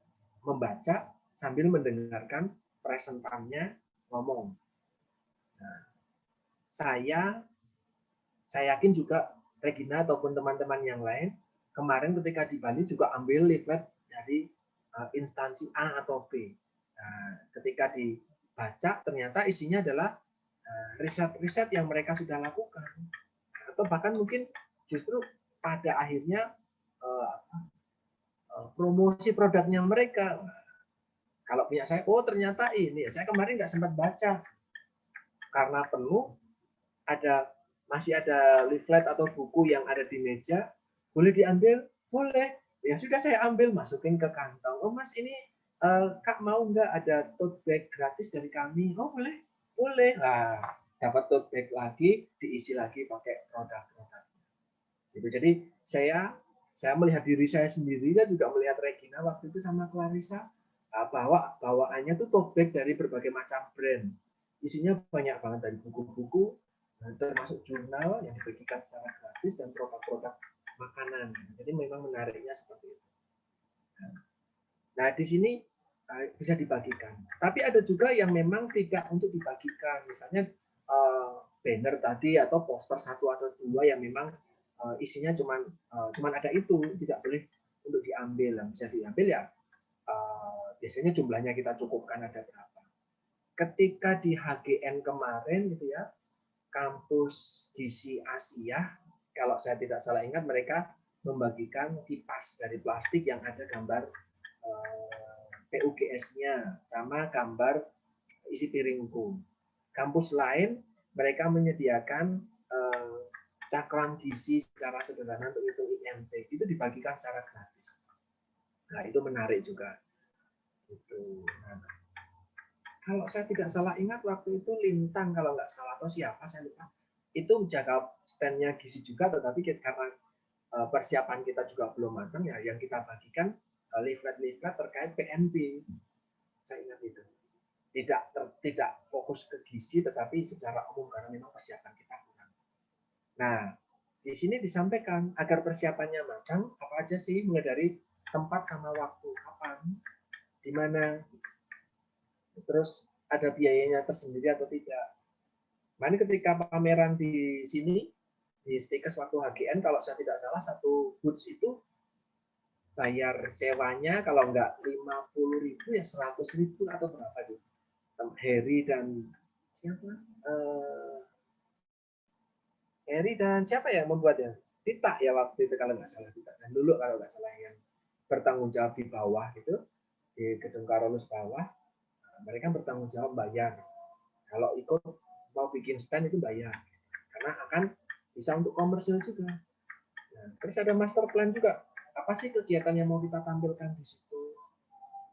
membaca sambil mendengarkan presentannya ngomong. Nah, saya yakin juga Regina ataupun teman-teman yang lain kemarin ketika di Bali juga ambil leaflet dari instansi A atau B. Nah, ketika dibaca ternyata isinya adalah riset-riset yang mereka sudah lakukan, atau bahkan mungkin justru pada akhirnya promosi produknya mereka. Kalau punya saya, oh ternyata ini, saya kemarin nggak sempat baca karena penuh, masih ada leaflet atau buku yang ada di meja, boleh diambil? Boleh. Ya sudah saya ambil, masukin ke kantong. Oh Mas ini Kak mau nggak ada tote bag gratis dari kami? Oh boleh, boleh. Nah, dapat tote bag lagi, diisi lagi pakai produk-produk. Gitu. Jadi saya melihat diri saya sendiri dan juga melihat Regina waktu itu sama Clarissa, bawaannya tuh tote bag dari berbagai macam brand. Isinya banyak banget dari buku-buku, termasuk jurnal yang dibagikan secara gratis dan produk-produk makanan. Jadi memang menariknya seperti itu. Nah, di sini bisa dibagikan. Tapi ada juga yang memang tidak untuk dibagikan. Misalnya banner tadi atau poster 1 atau 2 yang memang isinya cuman ada itu, tidak boleh untuk diambil. Yang bisa diambil ya biasanya jumlahnya kita cukupkan ada berapa. Ketika di HGN kemarin gitu ya, kampus Gizi Asia, kalau saya tidak salah ingat, mereka membagikan kipas dari plastik yang ada gambar PUGS-nya sama gambar isi piringku. Kampus lain mereka menyediakan cakram gizi secara sederhana untuk hitung IMT, itu dibagikan secara gratis. Nah itu menarik juga. Gitu. Nah, kalau saya tidak salah ingat waktu itu Lintang kalau nggak salah atau siapa saya lupa, itu menjaga standnya gizi juga, tetapi karena persiapan kita juga belum matang ya, yang kita bagikan leaflet-leaflet terkait PNB. Saya ingat itu. Tidak fokus ke gizi, tetapi secara umum karena memang persiapan kita kurang. Nah, di sini disampaikan agar persiapannya matang, apa aja sih, mulai dari tempat sama waktu, kapan, di mana, terus ada biayanya tersendiri atau tidak. Nah, ini ketika pameran di sini, di Stikes waktu HGN, kalau saya tidak salah, satu booth itu bayar sewanya kalau enggak 50.000 ya 100.000 atau berapa gitu. Harry dan siapa? Harry dan siapa yang membuatnya? Tita ya waktu itu kalau nggak salah, Tita. Dan dulu kalau nggak salah yang bertanggung jawab di bawah gitu, di gedung Karolus bawah, mereka bertanggung jawab bayar. Kalau ikut mau bikin stand itu bayar, karena akan bisa untuk komersil juga. Nah, terus ada master plan juga. Apa sih kegiatan yang mau kita tampilkan di situ?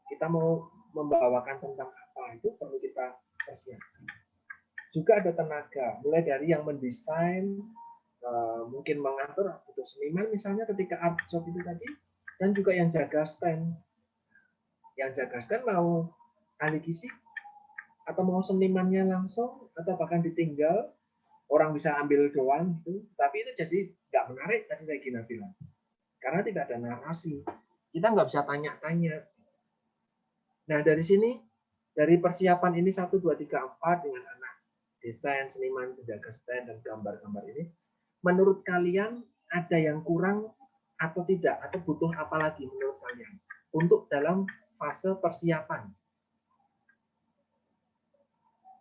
Kita mau membawakan tentang apa, itu perlu kita persiapkan. Juga ada tenaga, mulai dari yang mendesain, mungkin mengatur untuk seniman misalnya ketika art shop itu tadi, dan juga yang jaga stand. Yang jaga stand mau ahli gizi, atau mau senimannya langsung, atau bahkan ditinggal, orang bisa ambil doang gitu, tapi itu jadi nggak menarik tadi kayak Gina bilang. Karena tidak ada narasi, kita nggak bisa tanya-tanya. Nah dari sini, dari persiapan ini 1, 2, 3, 4 dengan anak desain, seniman, penjaga stand, dan gambar-gambar ini, menurut kalian ada yang kurang atau tidak? Atau butuh apa lagi menurut kalian untuk dalam fase persiapan?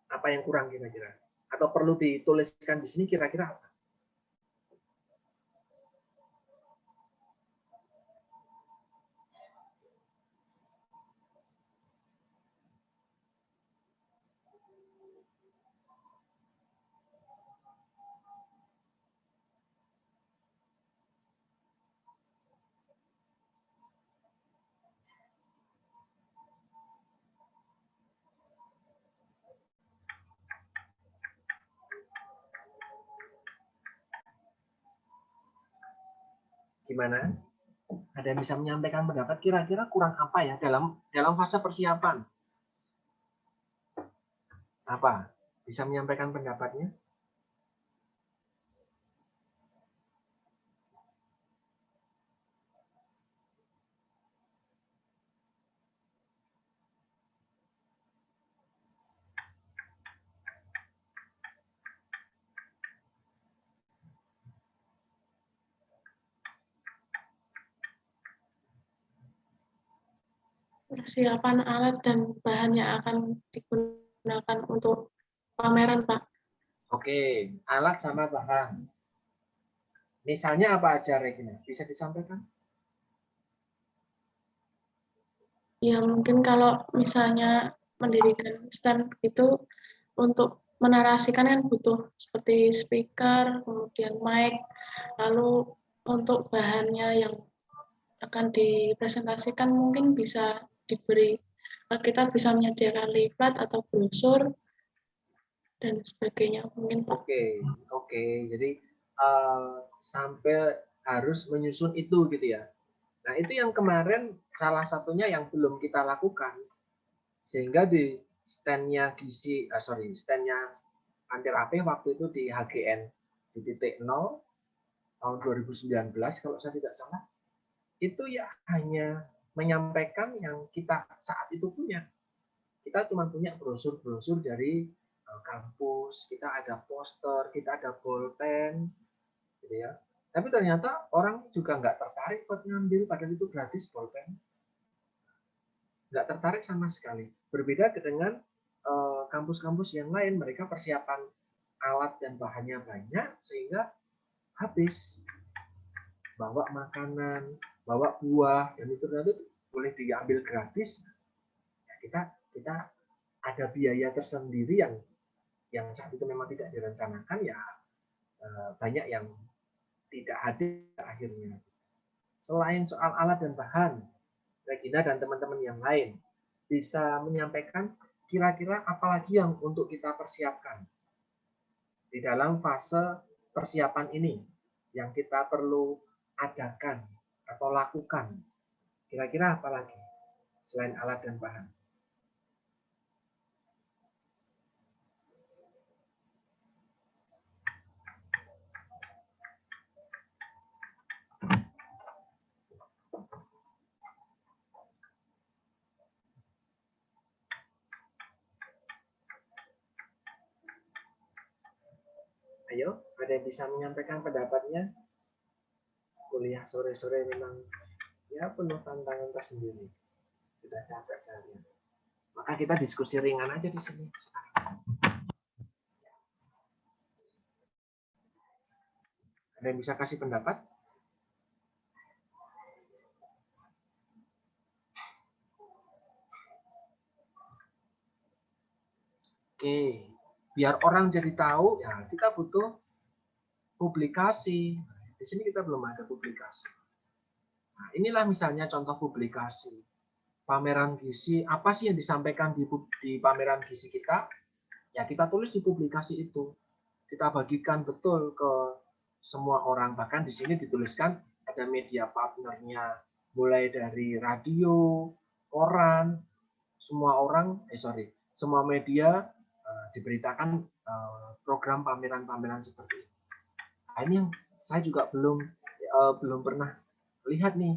Apa yang kurang kira-kira? Atau perlu dituliskan di sini kira-kira apa? Gimana? Ada yang bisa menyampaikan pendapat kira-kira kurang apa ya dalam fase persiapan? Apa? Bisa menyampaikan pendapatnya? Persiapan alat dan bahan yang akan digunakan untuk pameran, Pak. Oke, alat sama bahan. Misalnya apa aja, Regina? Bisa disampaikan? Ya mungkin kalau misalnya mendirikan stand itu untuk menarasikan kan butuh seperti speaker, kemudian mic, lalu untuk bahannya yang akan dipresentasikan mungkin bisa diberi, kita bisa menyediakan leaflet atau brosur dan sebagainya mungkin, Pak. Oke. Jadi sampai harus menyusun itu gitu ya. Nah, itu yang kemarin salah satunya yang belum kita lakukan. Sehingga di standnya Antir AP waktu itu di HGN di titik 0 tahun 2019 kalau saya tidak salah, itu ya hanya menyampaikan yang kita saat itu punya. Kita cuma punya brosur-brosur dari kampus, kita ada poster, kita ada bolpen, gitu ya. Tapi ternyata orang juga nggak tertarik buat ngambil, padahal itu gratis bolpen. Nggak tertarik sama sekali. Berbeda dengan kampus-kampus yang lain, mereka persiapan alat dan bahannya banyak, sehingga habis. Bawa makanan, bawa buah, dan itu ternyata boleh diambil gratis. Ya, kita ada biaya tersendiri yang saat itu memang tidak direncanakan, ya banyak yang tidak hadir akhirnya. Selain soal alat dan bahan, Regina dan teman-teman yang lain bisa menyampaikan kira-kira apa lagi yang untuk kita persiapkan di dalam fase persiapan ini yang kita perlu adakan atau lakukan. Kira-kira apa lagi selain alat dan bahan? Ayo, ada yang bisa menyampaikan pendapatnya? Kuliah sore-sore memang ya penuh tantangan tersendiri. Sudah capek saya lihat. Maka kita diskusi ringan aja di sini sekarang. Ada yang bisa kasih pendapat? Oke, biar orang jadi tahu, ya kita butuh publikasi. Di sini kita belum ada publikasi. Nah, inilah misalnya contoh publikasi. Pameran gizi, apa sih yang disampaikan di pameran gizi kita? Ya kita tulis di publikasi itu. Kita bagikan betul ke semua orang. Bahkan di sini dituliskan ada media partnernya, mulai dari radio, koran, semua media diberitakan program pameran-pameran seperti ini. Nah, ini yang saya juga belum pernah lihat nih.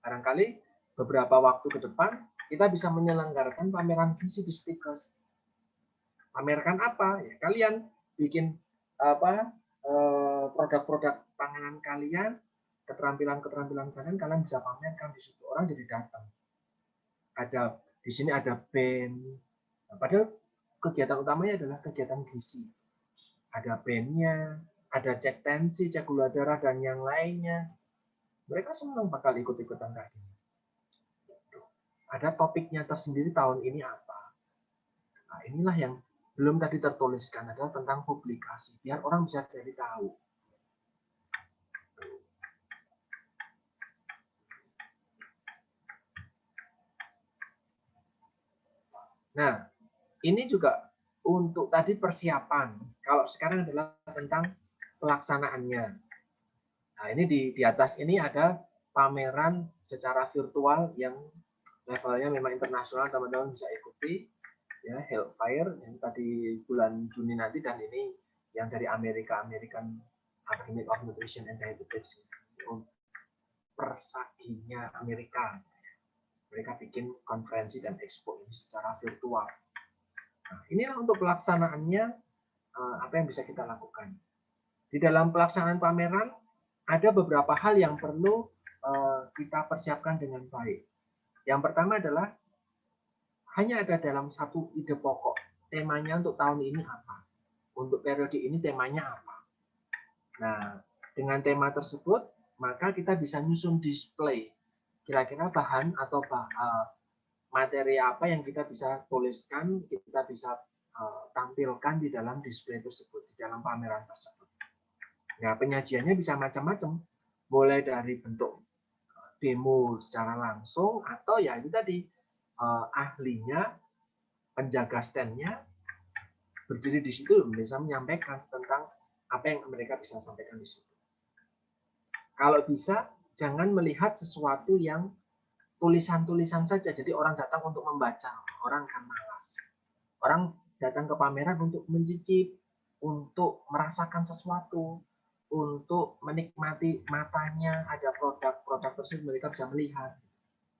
Barangkali beberapa waktu ke depan kita bisa menyelenggarakan pameran gizi di Stikers. pamerkan apa? Ya, kalian bikin apa produk-produk panganan kalian, keterampilan-keterampilan kalian bisa pamerkan di situ, orang jadi datang. Ada di sini ada band. Nah, padahal kegiatan utamanya adalah kegiatan gizi. Ada bandnya, ada cek tensi, cek gula darah dan yang lainnya. Mereka senang bakal ikut-ikutan tadi. Ada topiknya tersendiri tahun ini apa. Nah, inilah yang belum tadi tertuliskan adalah tentang publikasi, biar orang bisa jadi tahu. Nah, ini juga untuk tadi persiapan. Kalau sekarang adalah tentang pelaksanaannya. Nah, ini di atas ini ada pameran secara virtual yang levelnya memang internasional, teman-teman bisa ikuti. Ya, Hellfire yang tadi bulan Juni nanti, dan ini yang dari American Academy of Nutrition and Dietetics. Persaginya Amerika. Mereka bikin konferensi dan expo ini secara virtual. Nah, inilah untuk pelaksanaannya apa yang bisa kita lakukan. Di dalam pelaksanaan pameran ada beberapa hal yang perlu kita persiapkan dengan baik. Yang pertama adalah hanya ada dalam satu ide pokok. Temanya untuk tahun ini apa? Untuk periode ini temanya apa? Nah, dengan tema tersebut, maka kita bisa nyusun display. Kira-kira bahan atau materi apa yang kita bisa tuliskan, kita bisa tampilkan di dalam display tersebut, di dalam pameran tersebut. Nah, penyajiannya bisa macam-macam, mulai dari bentuk demo secara langsung, atau ya itu tadi, ahlinya, penjaga stand-nya, berdiri di situ bisa menyampaikan tentang apa yang mereka bisa sampaikan di situ. Kalau bisa, jangan melihat sesuatu yang tulisan-tulisan saja, jadi orang datang untuk membaca, orang akan malas. Orang datang ke pameran untuk mencicip, untuk merasakan sesuatu, untuk menikmati matanya, ada produk-produk tersebut mereka bisa melihat.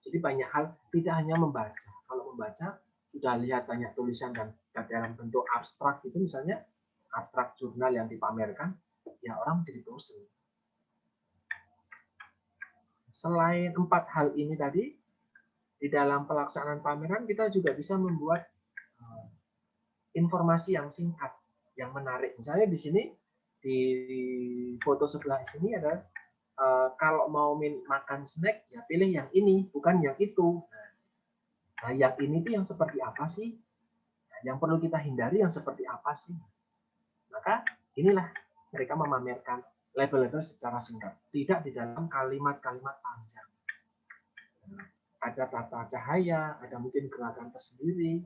Jadi banyak hal, tidak hanya membaca. Kalau membaca, sudah lihat banyak tulisan dan dalam bentuk abstrak itu, misalnya abstrak jurnal yang dipamerkan, ya orang menjadi bosan. Selain 4 hal ini tadi, di dalam pelaksanaan pameran kita juga bisa membuat informasi yang singkat, yang menarik. Misalnya di sini, di foto sebelah sini ada, kalau mau makan snack, ya pilih yang ini, bukan yang itu. Nah, yang ini tuh yang seperti apa sih? Nah, yang perlu kita hindari yang seperti apa sih? Maka inilah mereka memamerkan label-label secara singkat, tidak di dalam kalimat-kalimat panjang. Nah, ada tata cahaya, ada mungkin gerakan tersendiri,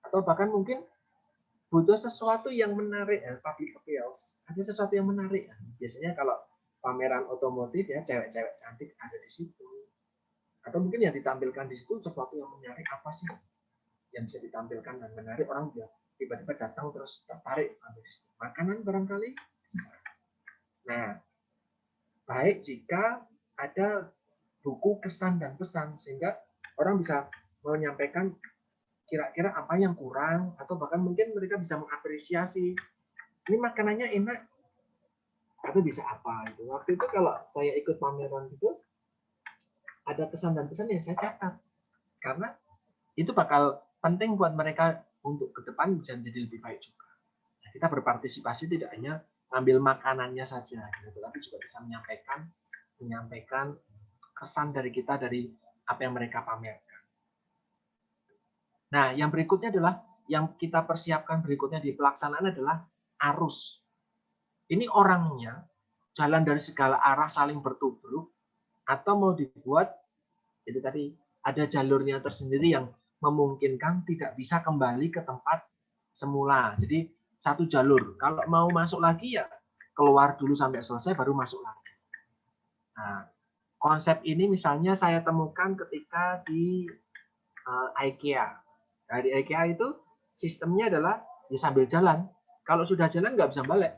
atau bahkan mungkin butuh sesuatu yang menarik, public appeals, ada sesuatu yang menarik. Biasanya kalau pameran otomotif ya cewek-cewek cantik ada di situ. Atau mungkin yang ditampilkan di situ sesuatu yang menarik, apa sih yang bisa ditampilkan dan menarik, orang dia tiba-tiba datang terus tertarik ambil di situ. Makanan barangkali. Nah, baik jika ada buku kesan dan pesan sehingga orang bisa menyampaikan kira-kira apa yang kurang, atau bahkan mungkin mereka bisa mengapresiasi ini makanannya enak atau bisa apa itu. Waktu itu kalau saya ikut pameran itu ada pesan dan pesan yang saya catat, karena itu bakal penting buat mereka untuk ke depan bisa jadi lebih baik juga. Nah, kita berpartisipasi tidak hanya ambil makanannya saja, tapi juga bisa menyampaikan kesan dari kita dari apa yang mereka pamerkan. Nah, yang berikutnya adalah yang kita persiapkan berikutnya di pelaksanaan adalah arus. Ini orangnya jalan dari segala arah saling bertubruk, atau mau dibuat itu tadi ada jalurnya tersendiri yang memungkinkan tidak bisa kembali ke tempat semula. Jadi satu jalur. Kalau mau masuk lagi ya keluar dulu sampai selesai baru masuk lagi. Nah, konsep ini misalnya saya temukan ketika di IKEA. Nah, di IKEA itu sistemnya adalah ya sambil jalan. Kalau sudah jalan nggak bisa balik.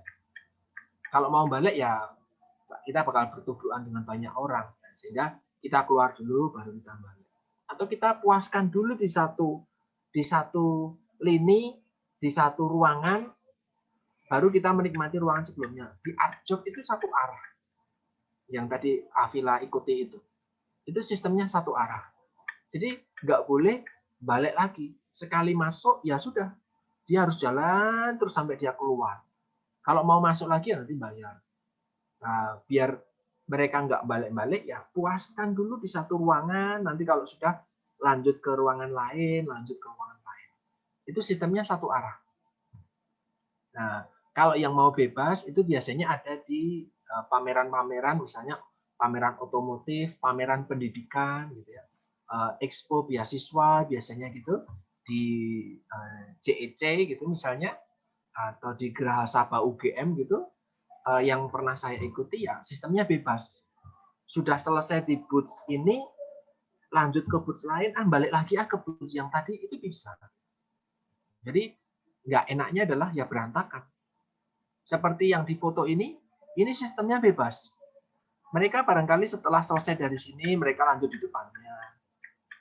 Kalau mau balik ya kita bakal bertubrukan dengan banyak orang, sehingga kita keluar dulu baru kita balik. Atau kita puaskan dulu di satu lini, di satu ruangan, baru kita menikmati ruangan sebelumnya. Di art job itu satu arah. Yang tadi Avila ikuti itu. Itu sistemnya satu arah. Jadi nggak boleh balik lagi. Sekali masuk, ya sudah. Dia harus jalan terus sampai dia keluar. Kalau mau masuk lagi, ya nanti bayar. Nah, biar mereka nggak balik-balik, ya puaskan dulu di satu ruangan. Nanti kalau sudah lanjut ke ruangan lain, lanjut ke ruangan lain. Itu sistemnya satu arah. Nah, kalau yang mau bebas, itu biasanya ada di pameran-pameran, misalnya pameran otomotif, pameran pendidikan, gitu ya. Expo beasiswa biasanya gitu di CEC gitu misalnya, atau di Geraha Sabah UGM gitu, yang pernah saya ikuti ya sistemnya bebas. Sudah selesai di booth ini, lanjut ke booth lain, balik lagi ke booth yang tadi, itu bisa. Jadi nggak enaknya adalah ya berantakan. Seperti yang di foto ini sistemnya bebas. Mereka barangkali setelah selesai dari sini, mereka lanjut di depannya.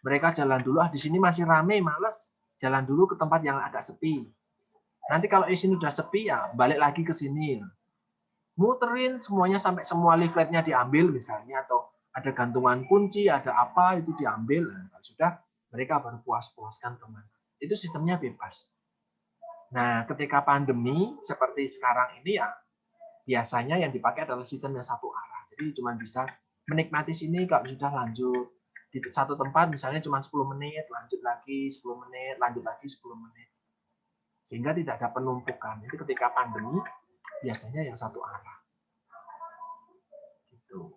Mereka jalan dulu, di sini masih rame, males. Jalan dulu ke tempat yang agak sepi. Nanti kalau di sini udah sepi, ya balik lagi ke sini. Muterin semuanya sampai semua leafletnya diambil misalnya, atau ada gantungan kunci, ada apa, itu diambil. Nah, sudah, mereka baru puas-puaskan teman. Itu sistemnya bebas. Nah, ketika pandemi, seperti sekarang ini ya, biasanya yang dipakai adalah sistem yang satu arah. Jadi cuma bisa menikmati sini, kalau sudah lanjut. Di satu tempat misalnya cuma 10 menit, lanjut lagi 10 menit, lanjut lagi 10 menit. Sehingga tidak ada penumpukan. Itu ketika pandemi biasanya yang satu arah. Gitu.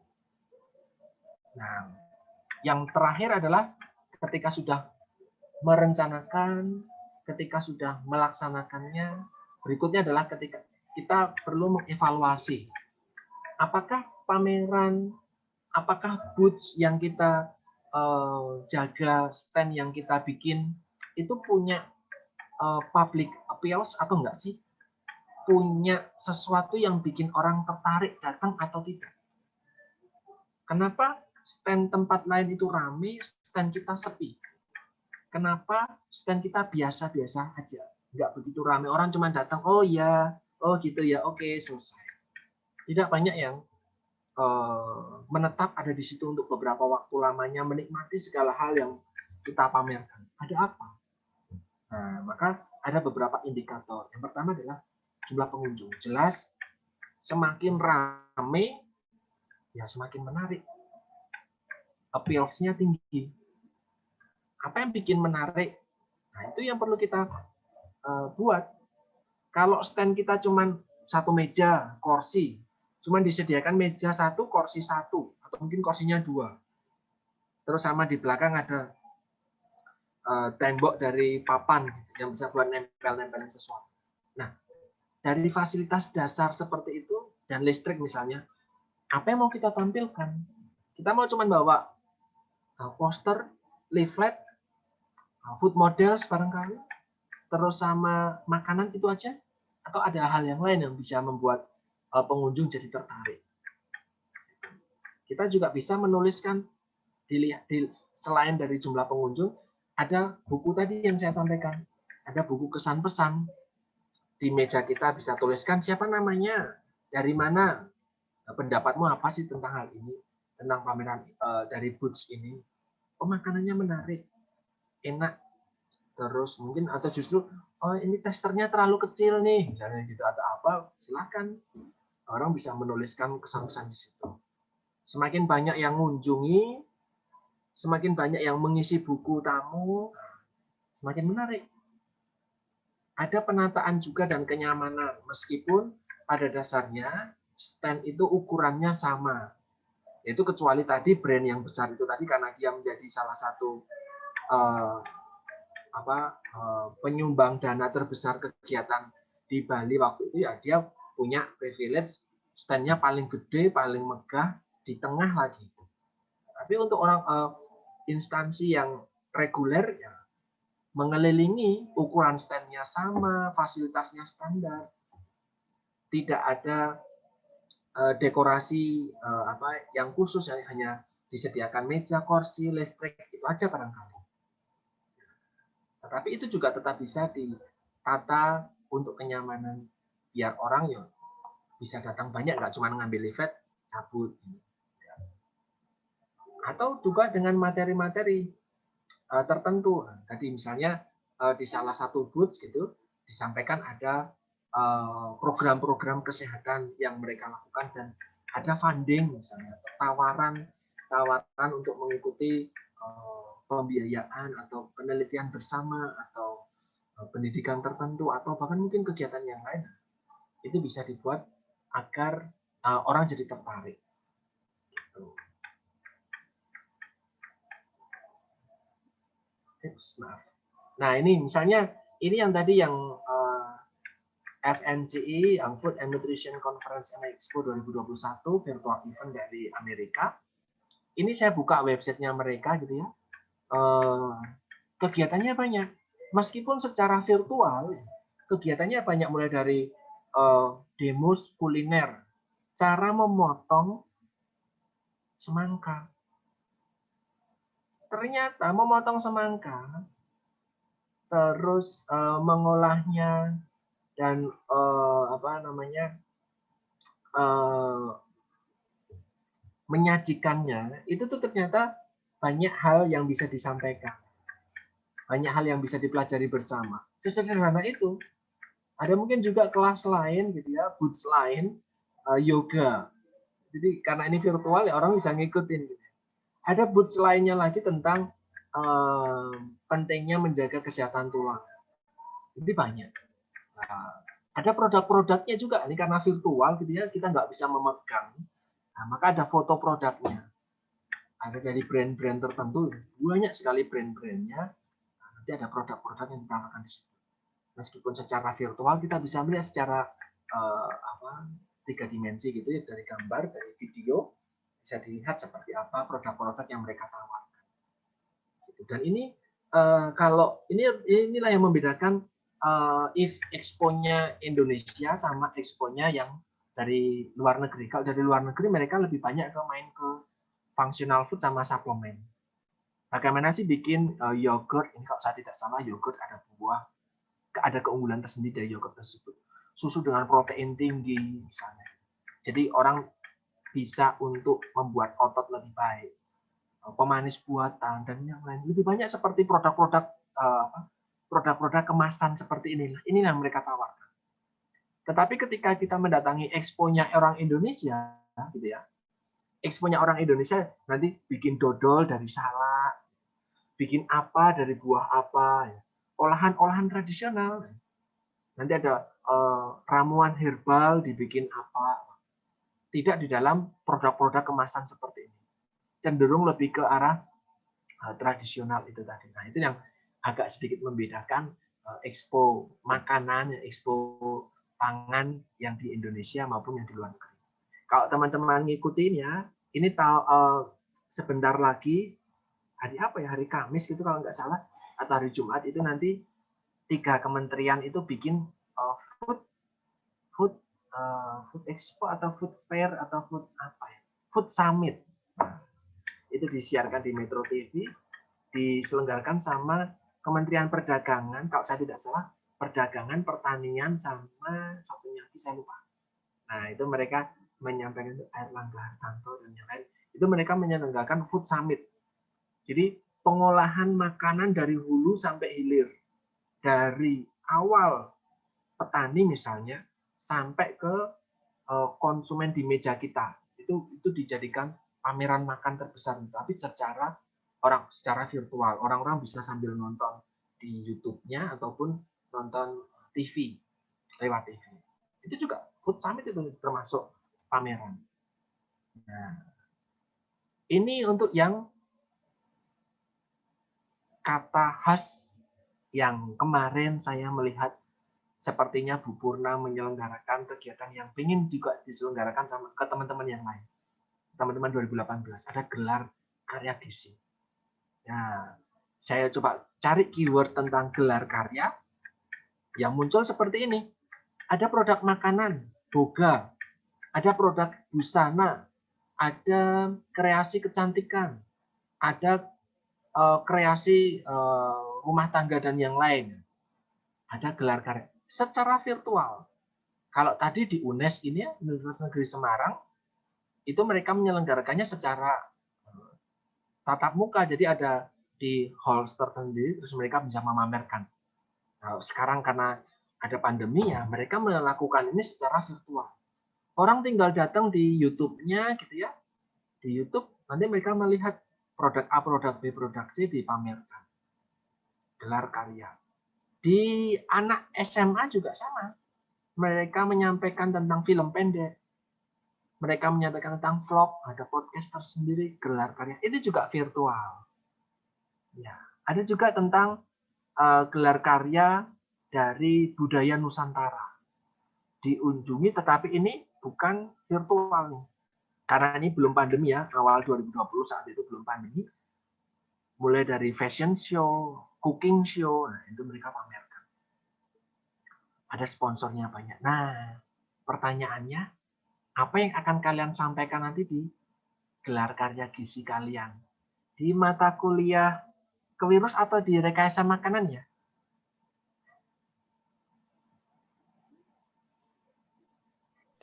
Nah, yang terakhir adalah ketika sudah merencanakan, ketika sudah melaksanakannya, berikutnya adalah ketika kita perlu mengevaluasi. Apakah pameran, apakah booth yang kita jaga, stand yang kita bikin itu punya public appeals atau enggak sih? Punya sesuatu yang bikin orang tertarik datang atau tidak? Kenapa stand tempat lain itu ramai, stand kita sepi? Kenapa stand kita biasa-biasa aja? Enggak begitu ramai, orang cuma datang, oh ya, oh gitu ya, oke, selesai. Tidak banyak yang menetap ada di situ untuk beberapa waktu lamanya, menikmati segala hal yang kita pamerkan. Ada apa? Nah, maka ada beberapa indikator. Yang pertama adalah jumlah pengunjung. Jelas, semakin ramai, ya semakin menarik. Appeals-nya tinggi. Apa yang bikin menarik? Nah, itu yang perlu kita buat. Kalau stand kita cuma satu meja, kursi, cuma disediakan meja satu, kursi satu, atau mungkin kursinya dua. Terus sama di belakang ada tembok dari papan yang bisa buat nempel-nempelin sesuatu. Nah, dari fasilitas dasar seperti itu dan listrik misalnya, apa yang mau kita tampilkan? Kita mau cuma bawa poster, leaflet, food models barangkali, terus sama makanan itu aja, atau ada hal yang lain yang bisa membuat pengunjung jadi tertarik. Kita juga bisa menuliskan selain dari jumlah pengunjung, ada buku tadi yang saya sampaikan, ada buku kesan pesan. Di meja kita bisa tuliskan siapa namanya, dari mana, pendapatmu apa sih tentang hal ini, tentang pameran dari booth ini. Oh, makanannya menarik, enak. Terus mungkin atau justru oh ini testernya terlalu kecil nih, misalnya gitu, atau apa, silakan. Orang bisa menuliskan kesan-pesan di situ. Semakin banyak yang mengunjungi, semakin banyak yang mengisi buku tamu, semakin menarik. Ada penataan juga dan kenyamanan, meskipun pada dasarnya stand itu ukurannya sama. Yaitu kecuali tadi brand yang besar itu tadi, karena dia menjadi salah satu penyumbang dana terbesar kegiatan di Bali waktu itu, ya dia punya privilege stand-nya paling gede, paling megah, di tengah lagi. Tapi untuk orang instansi yang reguler, ya mengelilingi, ukuran stand-nya sama, fasilitasnya standar, tidak ada dekorasi yang khusus, yang hanya disediakan meja, kursi, listrik, itu aja barangkali. Tetapi itu juga tetap bisa tata untuk kenyamanan biar orang ya bisa datang banyak, nggak cuma ngambil leaflet cabut. Atau juga dengan materi-materi tertentu. Tadi misalnya di salah satu booth gitu disampaikan ada program-program kesehatan yang mereka lakukan dan ada funding misalnya, tawaran untuk mengikuti pembiayaan atau penelitian bersama atau pendidikan tertentu atau bahkan mungkin kegiatan yang lain. Itu bisa dibuat agar orang jadi tertarik. Gitu. Maaf. Nah ini misalnya ini yang tadi yang FNCE, yang Food and Nutrition Conference and Expo 2021 virtual event dari Amerika. Ini saya buka websitenya mereka gitu ya. Kegiatannya banyak. Meskipun secara virtual, kegiatannya banyak mulai dari demo kuliner, cara memotong semangka. Ternyata memotong semangka, terus mengolahnya dan menyajikannya itu tuh ternyata banyak hal yang bisa disampaikan, banyak hal yang bisa dipelajari bersama. Sesederhana itu. Ada mungkin juga kelas lain gitu ya, boots lain yoga. Jadi karena ini virtual ya orang bisa ngikutin. Gitu. Ada boots lainnya lagi tentang pentingnya menjaga kesehatan tulang. Jadi banyak. Nah, ada produk-produknya juga. Ini karena virtual gitu ya, kita nggak bisa memegang. Nah, maka ada foto produknya. Ada dari brand-brand tertentu, banyak sekali brand-brandnya. Nah, nanti ada produk-produk yang ditawarkan di situ. Meskipun secara virtual kita bisa melihat secara 3 dimensi gitu ya, dari gambar, dari video bisa dilihat seperti apa produk-produk yang mereka tawarkan. Dan ini kalau inilah yang membedakan Expo-nya Indonesia sama Expo-nya yang dari luar negeri. Kalau dari luar negeri mereka lebih banyak main ke functional food sama suplemen. Bagaimana sih bikin yogurt? Ini kalau saya tidak salah yogurt ada buah, ada keunggulan tersendiri dari yogurt tersebut. Susu dengan protein tinggi misalnya. Jadi orang bisa untuk membuat otot lebih baik. Pemanis buatan dan yang lain. Lebih banyak seperti produk-produk kemasan seperti inilah. Inilah yang mereka tawarkan. Tetapi ketika kita mendatangi expo-nya orang Indonesia, gitu ya. Expo-nya orang Indonesia nanti bikin dodol dari salak, bikin apa dari buah apa, ya. Olahan-olahan tradisional. Nanti ada ramuan herbal dibikin apa. Tidak di dalam produk-produk kemasan seperti ini. Cenderung lebih ke arah tradisional itu tadi. Nah, itu yang agak sedikit membedakan expo makanan, expo pangan yang di Indonesia maupun yang di luar negeri. Kalau teman-teman ngikutin ya, ini sebentar lagi hari apa ya, hari Kamis gitu kalau nggak salah, atau hari Jumat itu nanti 3 kementerian itu bikin food expo atau food fair atau food apa ya, food summit. Nah, itu disiarkan di Metro TV, diselenggarakan sama Kementerian Perdagangan, kalau saya tidak salah, Perdagangan, Pertanian, sama satunya lagi saya lupa. Nah, itu mereka menyampaikan itu Airlangga Hartarto dan yang lain. Itu mereka menyelenggarakan food summit. Jadi pengolahan makanan dari hulu sampai hilir. Dari awal petani misalnya sampai ke konsumen di meja kita. Itu dijadikan pameran makan terbesar, tapi secara virtual. Orang-orang bisa sambil nonton di YouTube-nya ataupun nonton TV, lewat TV. Itu juga Food Summit itu termasuk pameran. Nah, ini untuk yang kata khas yang kemarin saya melihat sepertinya Bu Purna menyelenggarakan kegiatan yang ingin juga diselenggarakan sama ke teman-teman yang lain. Teman-teman 2018 ada gelar karya gizi. Nah, saya coba cari keyword tentang gelar karya, yang muncul seperti ini. Ada produk makanan, boga, ada produk busana, ada kreasi kecantikan, ada kreasi rumah tangga dan yang lain. ada gelar karya secara virtual. Kalau tadi di UNES ini ya, Universitas Negeri Semarang, itu mereka menyelenggarakannya secara tatap muka, jadi ada di hall tersendiri, terus mereka bisa memamerkan. Nah, sekarang karena ada pandemi ya, mereka melakukan ini secara virtual. Orang tinggal datang di YouTube-nya gitu ya, di YouTube nanti mereka melihat produk A, produk B, produk C dipamerkan. Gelar karya. Di anak SMA juga sama. Mereka menyampaikan tentang film pendek. Mereka menyampaikan tentang vlog, ada podcast tersendiri, gelar karya. Itu juga virtual. Ya, ada juga tentang gelar karya dari budaya Nusantara. Diunjungi, tetapi ini bukan virtual nih. Karena ini belum pandemi ya, awal 2020 saat itu belum pandemi. Mulai dari fashion show, cooking show, nah itu mereka pamerkan. Ada sponsornya banyak. Nah, pertanyaannya, apa yang akan kalian sampaikan nanti di gelar karya gizi kalian? Di mata kuliah kewirus atau di rekayasa makanan ya?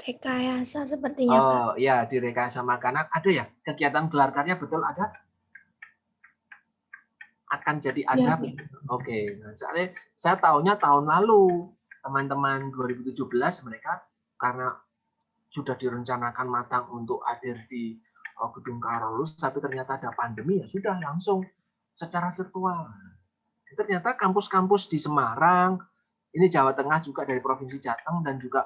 Rekayasa sepertinya, Pak. Oh ya, di rekayasa makanan ada ya? Kegiatan gelar karya betul ada? Akan jadi ada? Ya, Oke, nah, saya tahunya tahun lalu, teman-teman 2017 mereka karena sudah direncanakan matang untuk hadir di Gedung Karolus, tapi ternyata ada pandemi, ya sudah langsung secara virtual. Ternyata kampus-kampus di Semarang, ini Jawa Tengah juga dari Provinsi Jateng, dan juga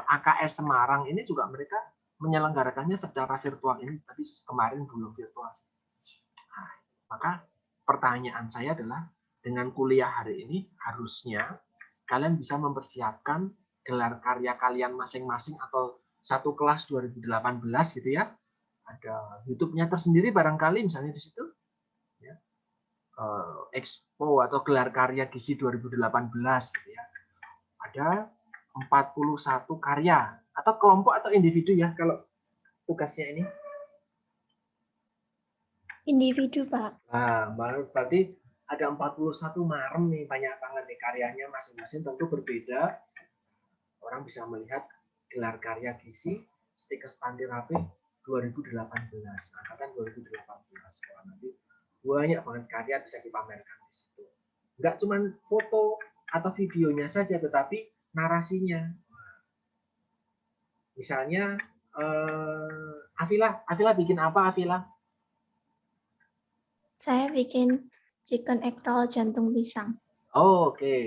AKS Semarang ini juga mereka menyelenggarakannya secara virtual ini, tapi kemarin belum virtual. Nah, maka pertanyaan saya adalah, dengan kuliah hari ini, harusnya kalian bisa mempersiapkan gelar karya kalian masing-masing atau satu kelas 2018 gitu ya. Ada YouTube-nya tersendiri barangkali misalnya di situ. Ya. Expo atau gelar karya gizi 2018 gitu ya. Ada 41 karya atau kelompok atau individu ya kalau tugasnya ini. Individu, Pak. Nah, berarti ada 41 marem nih, banyak banget nih karyanya masing-masing, tentu berbeda. Orang bisa melihat gelar karya gizi Stikes Pantirapi 2018, angkatan 2018. Wah, nanti banyak banget karya bisa dipamerkan di situ. Enggak cuma foto atau videonya saja, tetapi narasinya. Misalnya, Afila bikin apa, Afila? Saya bikin chicken egg roll jantung pisang. Oh, oke.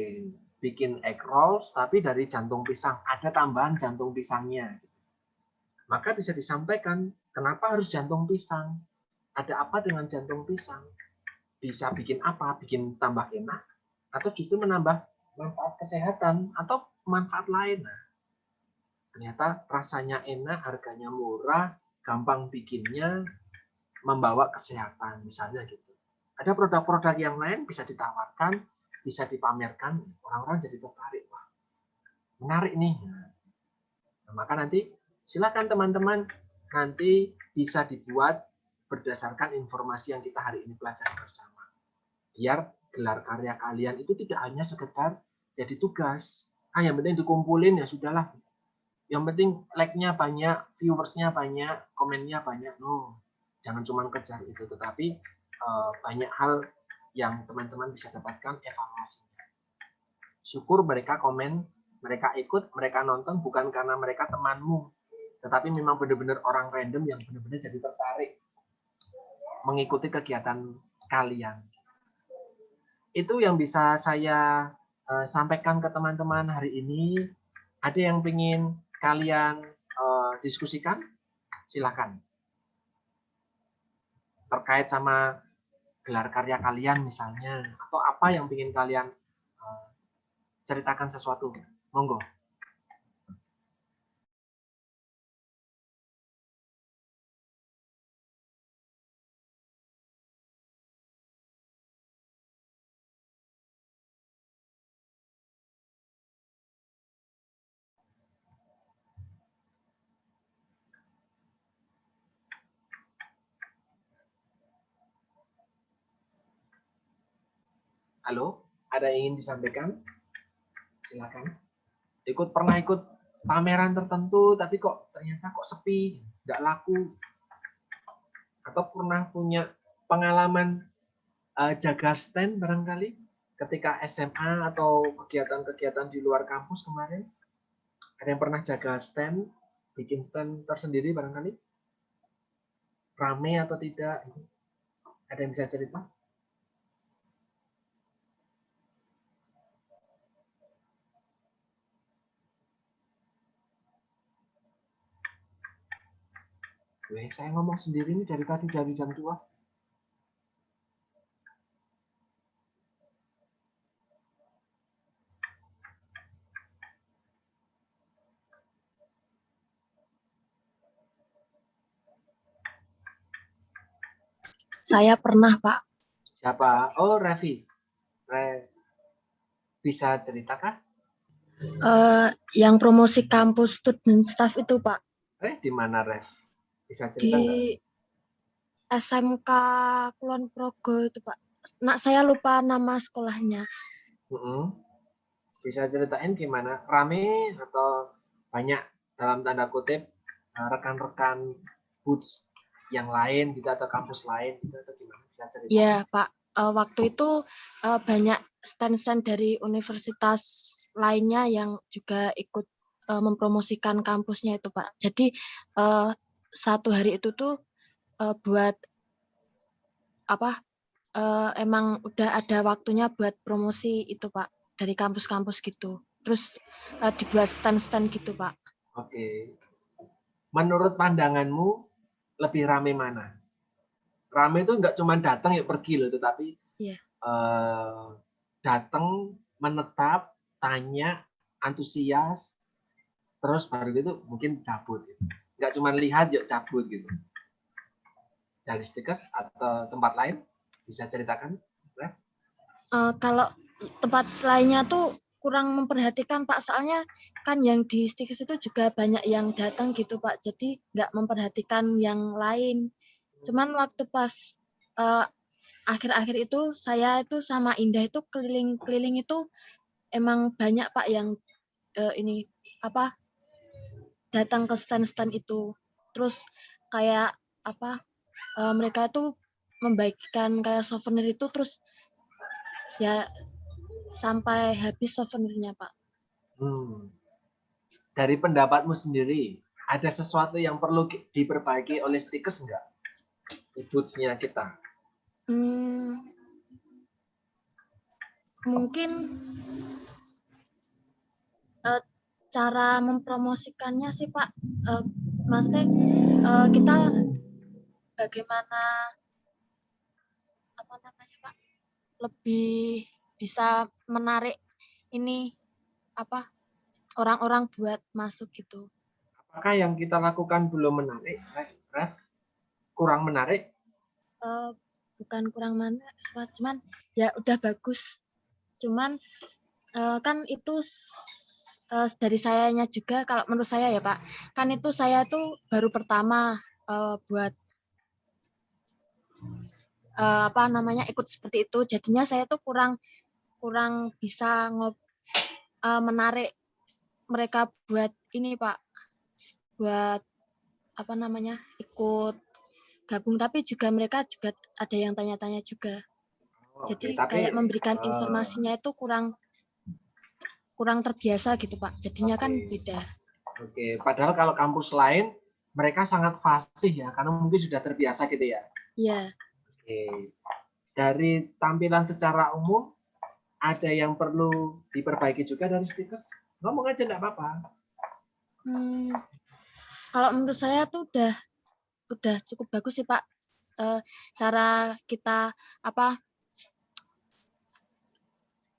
Bikin egg rolls, tapi dari jantung pisang. Ada tambahan jantung pisangnya. Maka bisa disampaikan, kenapa harus jantung pisang? Ada apa dengan jantung pisang? Bisa bikin apa? Bikin tambah enak? Atau justru menambah manfaat kesehatan? Atau manfaat lain? Nah, ternyata rasanya enak, harganya murah, gampang bikinnya, membawa kesehatan, misalnya gitu. Ada produk-produk yang lain bisa ditawarkan, bisa dipamerkan, orang-orang jadi tertarik. Wah, menarik nih. Nah, maka nanti silakan teman-teman, nanti bisa dibuat berdasarkan informasi yang kita hari ini pelajari bersama. Biar gelar karya kalian itu tidak hanya sekedar jadi tugas. Yang penting dikumpulin ya sudahlah. Yang penting like-nya banyak, viewersnya banyak, komennya banyak. No, jangan cuma kejar itu, tetapi banyak hal yang teman-teman bisa dapatkan evaluasinya. Syukur mereka komen, mereka ikut, mereka nonton bukan karena mereka temanmu, tetapi memang benar-benar orang random yang benar-benar jadi tertarik mengikuti kegiatan kalian. Itu yang bisa saya sampaikan ke teman-teman hari ini. Ada yang ingin kalian diskusikan? Silakan. Terkait sama gelar karya kalian misalnya, atau apa yang ingin kalian ceritakan sesuatu. Monggo. Halo, ada yang ingin disampaikan? Silakan. Pernah ikut pameran tertentu, tapi kok ternyata kok sepi, nggak laku. Atau pernah punya pengalaman jaga stand barangkali ketika SMA atau kegiatan-kegiatan di luar kampus kemarin? Ada yang pernah jaga stand, bikin stand tersendiri barangkali? Rame atau tidak? Ada yang bisa cerita? Saya ngomong sendiri nih dari tadi, dari jam 2. Saya pernah, Pak. Siapa? Oh, Revi. Bisa ceritakan? Yang promosi kampus student staff itu, Pak. Di mana, Rev? Bisa cerita Di nggak? SMK Kulon Progo itu, Pak. Nah, saya lupa nama sekolahnya. Bisa ceritain gimana? Rame atau banyak dalam tanda kutip rekan-rekan boots yang lain gitu atau kampus lain gitu atau gimana? Bisa cerita? Ya, Pak. Waktu itu banyak stand-stand dari universitas lainnya yang juga ikut mempromosikan kampusnya itu, Pak. Jadi satu hari itu tuh buat apa? Emang udah ada waktunya buat promosi itu, Pak, dari kampus-kampus gitu. Terus dibuat stand-stand gitu, Pak. Oke. Menurut pandanganmu lebih rame mana? Rame itu nggak cuma datang ya pergi loh, tetapi datang, menetap, tanya, antusias, terus baru gitu mungkin cabut. Gitu. Nggak cuma lihat yuk cabut gitu. Dari Stikers atau tempat lain bisa ceritakan? Kalau tempat lainnya tuh kurang memperhatikan, Pak, soalnya kan yang di Stikers itu juga banyak yang datang gitu, Pak, jadi nggak memperhatikan yang lain. Cuman waktu pas akhir-akhir itu saya itu sama Indah itu keliling-keliling itu emang banyak, Pak, yang ini apa datang ke stand-stand itu. Terus kayak apa mereka tuh membagikan kayak souvenir itu terus ya sampai habis souvenirnya, Pak. Dari pendapatmu sendiri, ada sesuatu yang perlu diperbaiki oleh Stikers enggak? Boots-nya kita. Mungkin cara mempromosikannya sih, Pak. Maksudnya kita bagaimana apa namanya, Pak? Lebih bisa menarik ini apa orang-orang buat masuk gitu. Apakah yang kita lakukan belum menarik, kurang menarik? Bukan kurang menarik, cuman ya udah bagus. Cuman kan itu dari sayanya juga, kalau menurut saya ya, Pak, kan itu saya tuh baru pertama buat apa namanya ikut seperti itu, jadinya saya tuh kurang bisa menarik mereka buat ini, Pak, buat apa namanya ikut gabung, tapi juga mereka juga ada yang tanya-tanya juga. Jadi kayak memberikan informasinya itu kurang terbiasa gitu, Pak, jadinya kan beda. Oke, padahal kalau kampus lain mereka sangat fasih ya, karena mungkin sudah terbiasa gitu ya. Iya. Oke. Dari tampilan secara umum, ada yang perlu diperbaiki juga dari Stikers? Ngomong aja enggak apa-apa. Kalau menurut saya tuh udah cukup bagus sih, Pak. Cara kita apa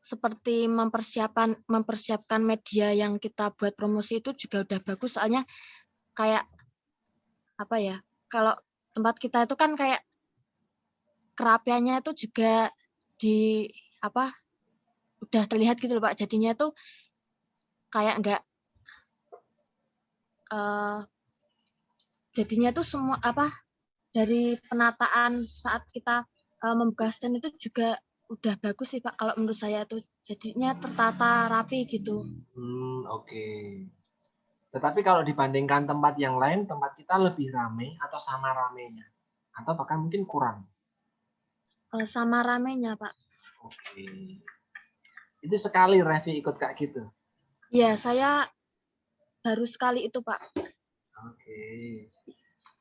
seperti mempersiapkan media yang kita buat promosi itu juga udah bagus, soalnya kayak apa ya, kalau tempat kita itu kan kayak kerapiannya itu juga di apa udah terlihat gitu loh, Pak, jadinya tuh kayak enggak jadinya tuh semua apa dari penataan saat kita membuka stand itu juga udah bagus sih, Pak, kalau menurut saya tuh. jadinya tertata rapi gitu. Oke. Tetapi kalau dibandingkan tempat yang lain, tempat kita lebih ramai atau sama ramainya? Atau bahkan mungkin kurang? Sama ramenya, Pak. Oke. Itu sekali Revi ikut kayak gitu? Ya, saya baru sekali itu, Pak. Oke.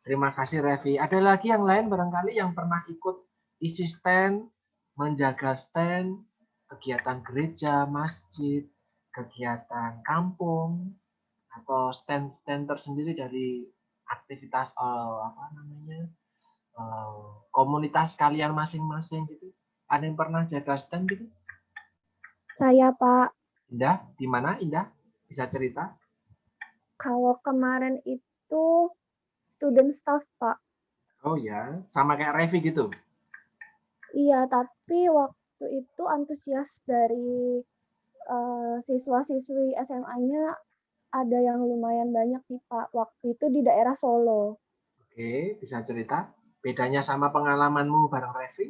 Terima kasih Revi. Ada lagi yang lain barangkali yang pernah ikut isi stand, menjaga stand, kegiatan gereja, masjid, kegiatan kampung, atau stand-stand tersendiri dari aktivitas komunitas kalian masing-masing gitu? Ada yang pernah jaga stand gitu? Saya, Pak, Indah, di mana Indah? Bisa cerita? kalau kemarin itu student staff, Pak. Oh ya, sama kayak Revi gitu? Iya, tapi waktu itu antusias dari siswa-siswi SMA-nya ada yang lumayan banyak sih, Pak. Waktu itu di daerah Solo. Oke, bisa cerita? Bedanya sama pengalamanmu bareng Revi?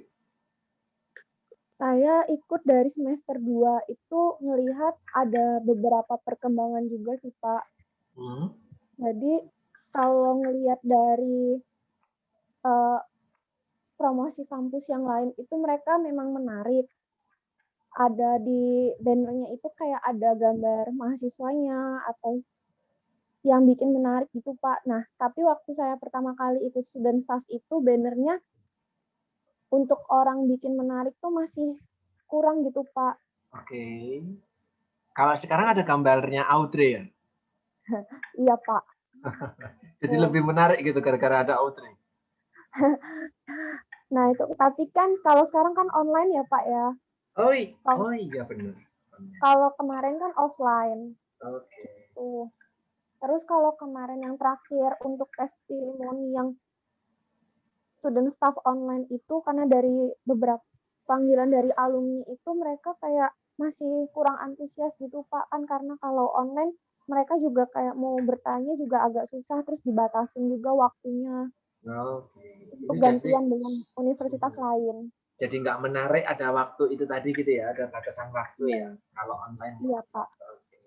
Saya ikut dari semester 2 itu ngelihat ada beberapa perkembangan juga sih, Pak. Jadi kalau ngelihat dari promosi kampus yang lain itu mereka memang menarik. Ada di bannernya itu kayak ada gambar mahasiswanya atau yang bikin menarik gitu, Pak. Nah, tapi waktu saya pertama kali ikut student staff itu bannernya untuk orang bikin menarik tuh masih kurang gitu, Pak. Oke. Kalau sekarang ada gambarnya Audrey ya? Iya, Pak. Jadi lebih menarik gitu gara-gara ada Audrey. Nah, itu tapi kan kalau sekarang kan online ya, Pak ya. Oh iya benar. Kalau kemarin kan offline. Oke. Tuh. Terus kalau kemarin yang terakhir untuk testimoni yang student staff online itu karena dari beberapa panggilan dari alumni itu mereka kayak masih kurang antusias gitu, Pak, kan karena kalau online mereka juga kayak mau bertanya juga agak susah terus dibatasin juga waktunya Oke. untuk Ini gantian dengan universitas lain. jadi nggak menarik ada waktu itu tadi gitu ya, ada batasan waktu Iya. ya kalau online. Iya, Pak. Oke.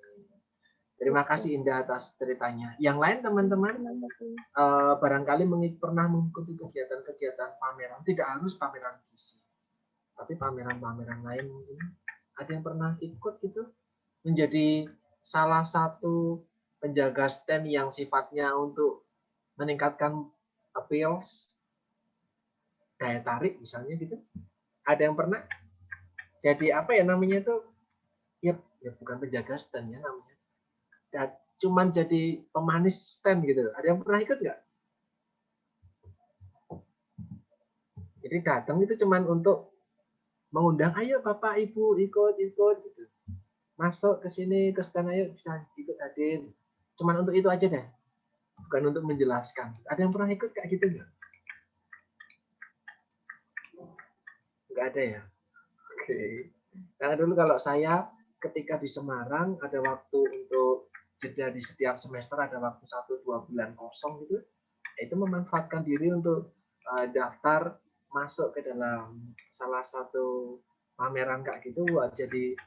Terima kasih Indah atas ceritanya. Yang lain teman-teman barangkali pernah mengikuti kegiatan-kegiatan pameran, tidak harus pameran gizi, tapi pameran-pameran lain mungkin. Ada yang pernah ikut gitu? Menjadi salah satu penjaga stand yang sifatnya untuk meningkatkan appeals, daya tarik misalnya gitu. Ada yang pernah? Jadi apa ya namanya itu? Ya bukan penjaga stand ya namanya. Ya, cuman jadi pemanis stand gitu. Ada yang pernah ikut nggak? Jadi datang itu cuman untuk mengundang, ayo Bapak Ibu ikut gitu. Masuk ke sini ke stand, ayo bisa ikut hadir. Cuman untuk itu aja deh. Bukan untuk menjelaskan. Ada yang pernah ikut kayak gitu nggak? Nggak ada ya? Oke. Karena dulu kalau saya ketika di Semarang ada waktu untuk jeda di setiap semester, ada waktu 1-2 bulan kosong gitu, itu memanfaatkan diri untuk daftar masuk ke dalam salah satu pameran kayak gitu buat jadi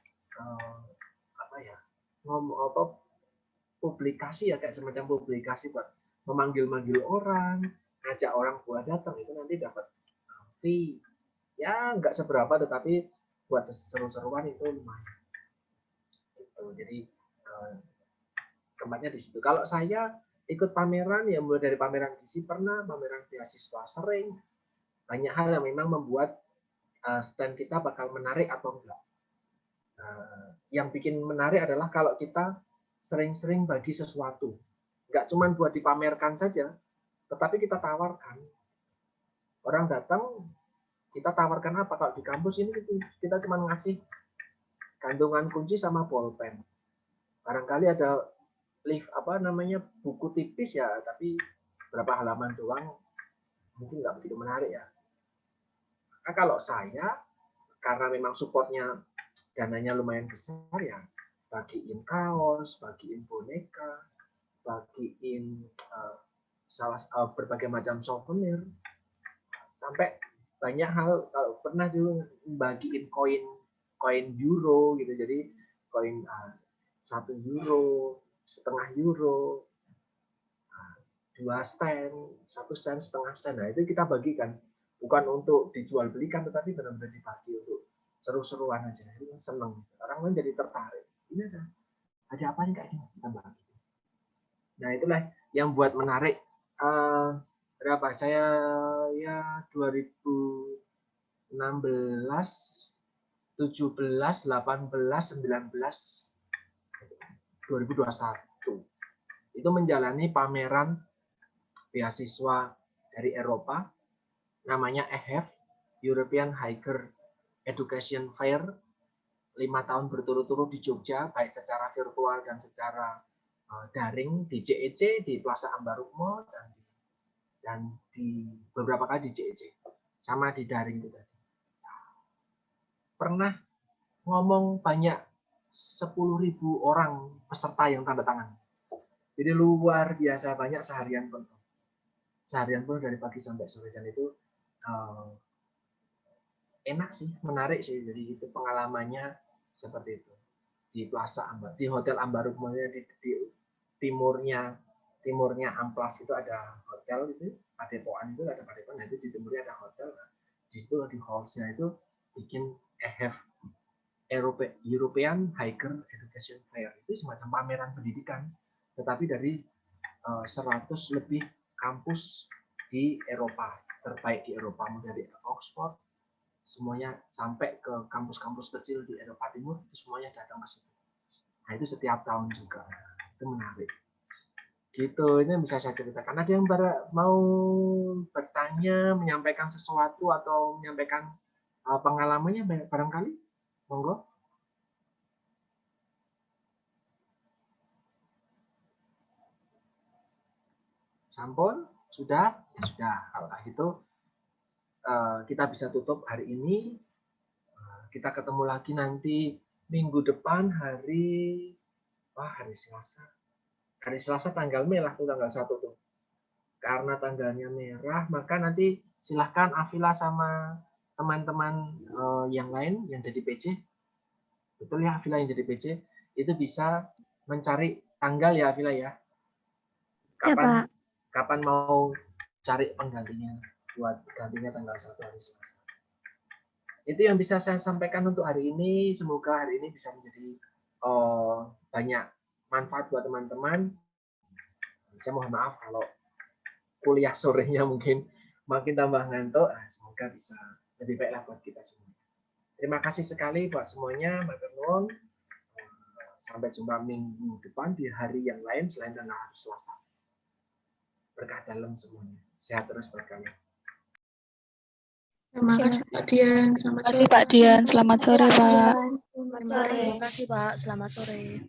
publikasi ya, kayak semacam publikasi buat memanggil-manggil orang, ngajak orang buat datang, itu nanti dapat fee ya nggak seberapa tetapi buat seru-seruan itu lumayan gitu. Jadi tempatnya di situ. Kalau saya ikut pameran ya mulai dari pameran gizi pernah, pameran beasiswa sering, banyak hal yang memang membuat stand kita bakal menarik atau enggak. Yang bikin menarik adalah kalau kita sering-sering bagi sesuatu, nggak cuma buat dipamerkan saja, tetapi kita tawarkan. Orang datang, kita tawarkan apa? Kalau di kampus ini kita cuma ngasih gantungan kunci sama pulpen. Barangkali ada buku tipis ya, tapi berapa halaman doang, mungkin nggak begitu menarik ya. Nah, kalau saya, karena memang supportnya dananya lumayan besar ya, bagiin kaos, bagiin boneka, bagiin berbagai macam souvenir, sampai banyak hal. Kalau pernah dulu bagiin koin koin euro gitu. Jadi koin 1 euro, setengah euro, 2 sen, 1 sen, setengah sen. Nah, itu kita bagikan. Bukan untuk dijual belikan, tetapi benar-benar dibagi untuk seru-seruan aja. Itu seneng. Orang lain jadi tertarik. Ini ada apa nih kayak gini? Kita bagi. Nah, itulah yang buat menarik. Berapa? Saya ya 2016, 17, 18, 19, 2021. Itu menjalani pameran beasiswa dari Eropa, namanya EHF, European Higher Education Fair, 5 tahun berturut-turut di Jogja, baik secara virtual dan secara daring, di JEC, di Plaza Ambarukmo, dan di beberapa kali di JEC, sama di daring juga. Pernah ngomong banyak 10.000 orang peserta yang tanda tangan. Jadi luar biasa banyak seharian pun dari pagi sampai sore, dan itu enak sih, menarik sih. Jadi itu pengalamannya seperti itu di Plaza Ambar, di Hotel Ambarukmo, di timurnya Amplas itu ada hotel itu, Padepokan itu ada Padepokan, nah itu di timurnya ada hotel. Nah, di situ di hall-nya itu bikin EHF, European Higher Education Fair, itu semacam pameran pendidikan, tetapi dari 100 lebih kampus di Eropa, terbaik di Eropa, mulai dari Oxford, semuanya sampai ke kampus-kampus kecil di Eropa Timur, itu semuanya datang ke situ. Nah, itu setiap tahun juga. Itu menarik. Gitu, ini yang bisa saya ceritakan. Ada yang mau bertanya, menyampaikan sesuatu, atau menyampaikan pengalamannya barangkali? Monggo. Sampun? Sudah? Ya, sudah. Kalau itu kita bisa tutup hari ini. Kita ketemu lagi nanti minggu depan hari Selasa. Hari Selasa tanggal merah tuh, tanggal 1 tuh. Karena tanggalnya merah, maka nanti silahkan Afila sama teman-teman yang lain yang jadi PC, betul ya Afila yang jadi PC, itu bisa mencari tanggal ya Afila ya. Kapan mau cari penggantinya, buat gantinya tanggal 1 hari Selasa. Itu yang bisa saya sampaikan untuk hari ini. Semoga hari ini bisa menjadi banyak manfaat buat teman-teman. Saya mohon maaf kalau kuliah sorenya mungkin makin tambah ngantuk. Semoga bisa lebih baiklah buat kita semua. Terima kasih sekali buat semuanya. Matur nuwun. Sampai jumpa minggu depan di hari yang lain selain tanggal hari Selasa. Berkah dalam semuanya. Sehat terus buat kalian. Terima kasih Pak Dian. Selamat sore. Terima kasih Pak Dian. Selamat sore Pak. Terima kasih Pak. Selamat sore.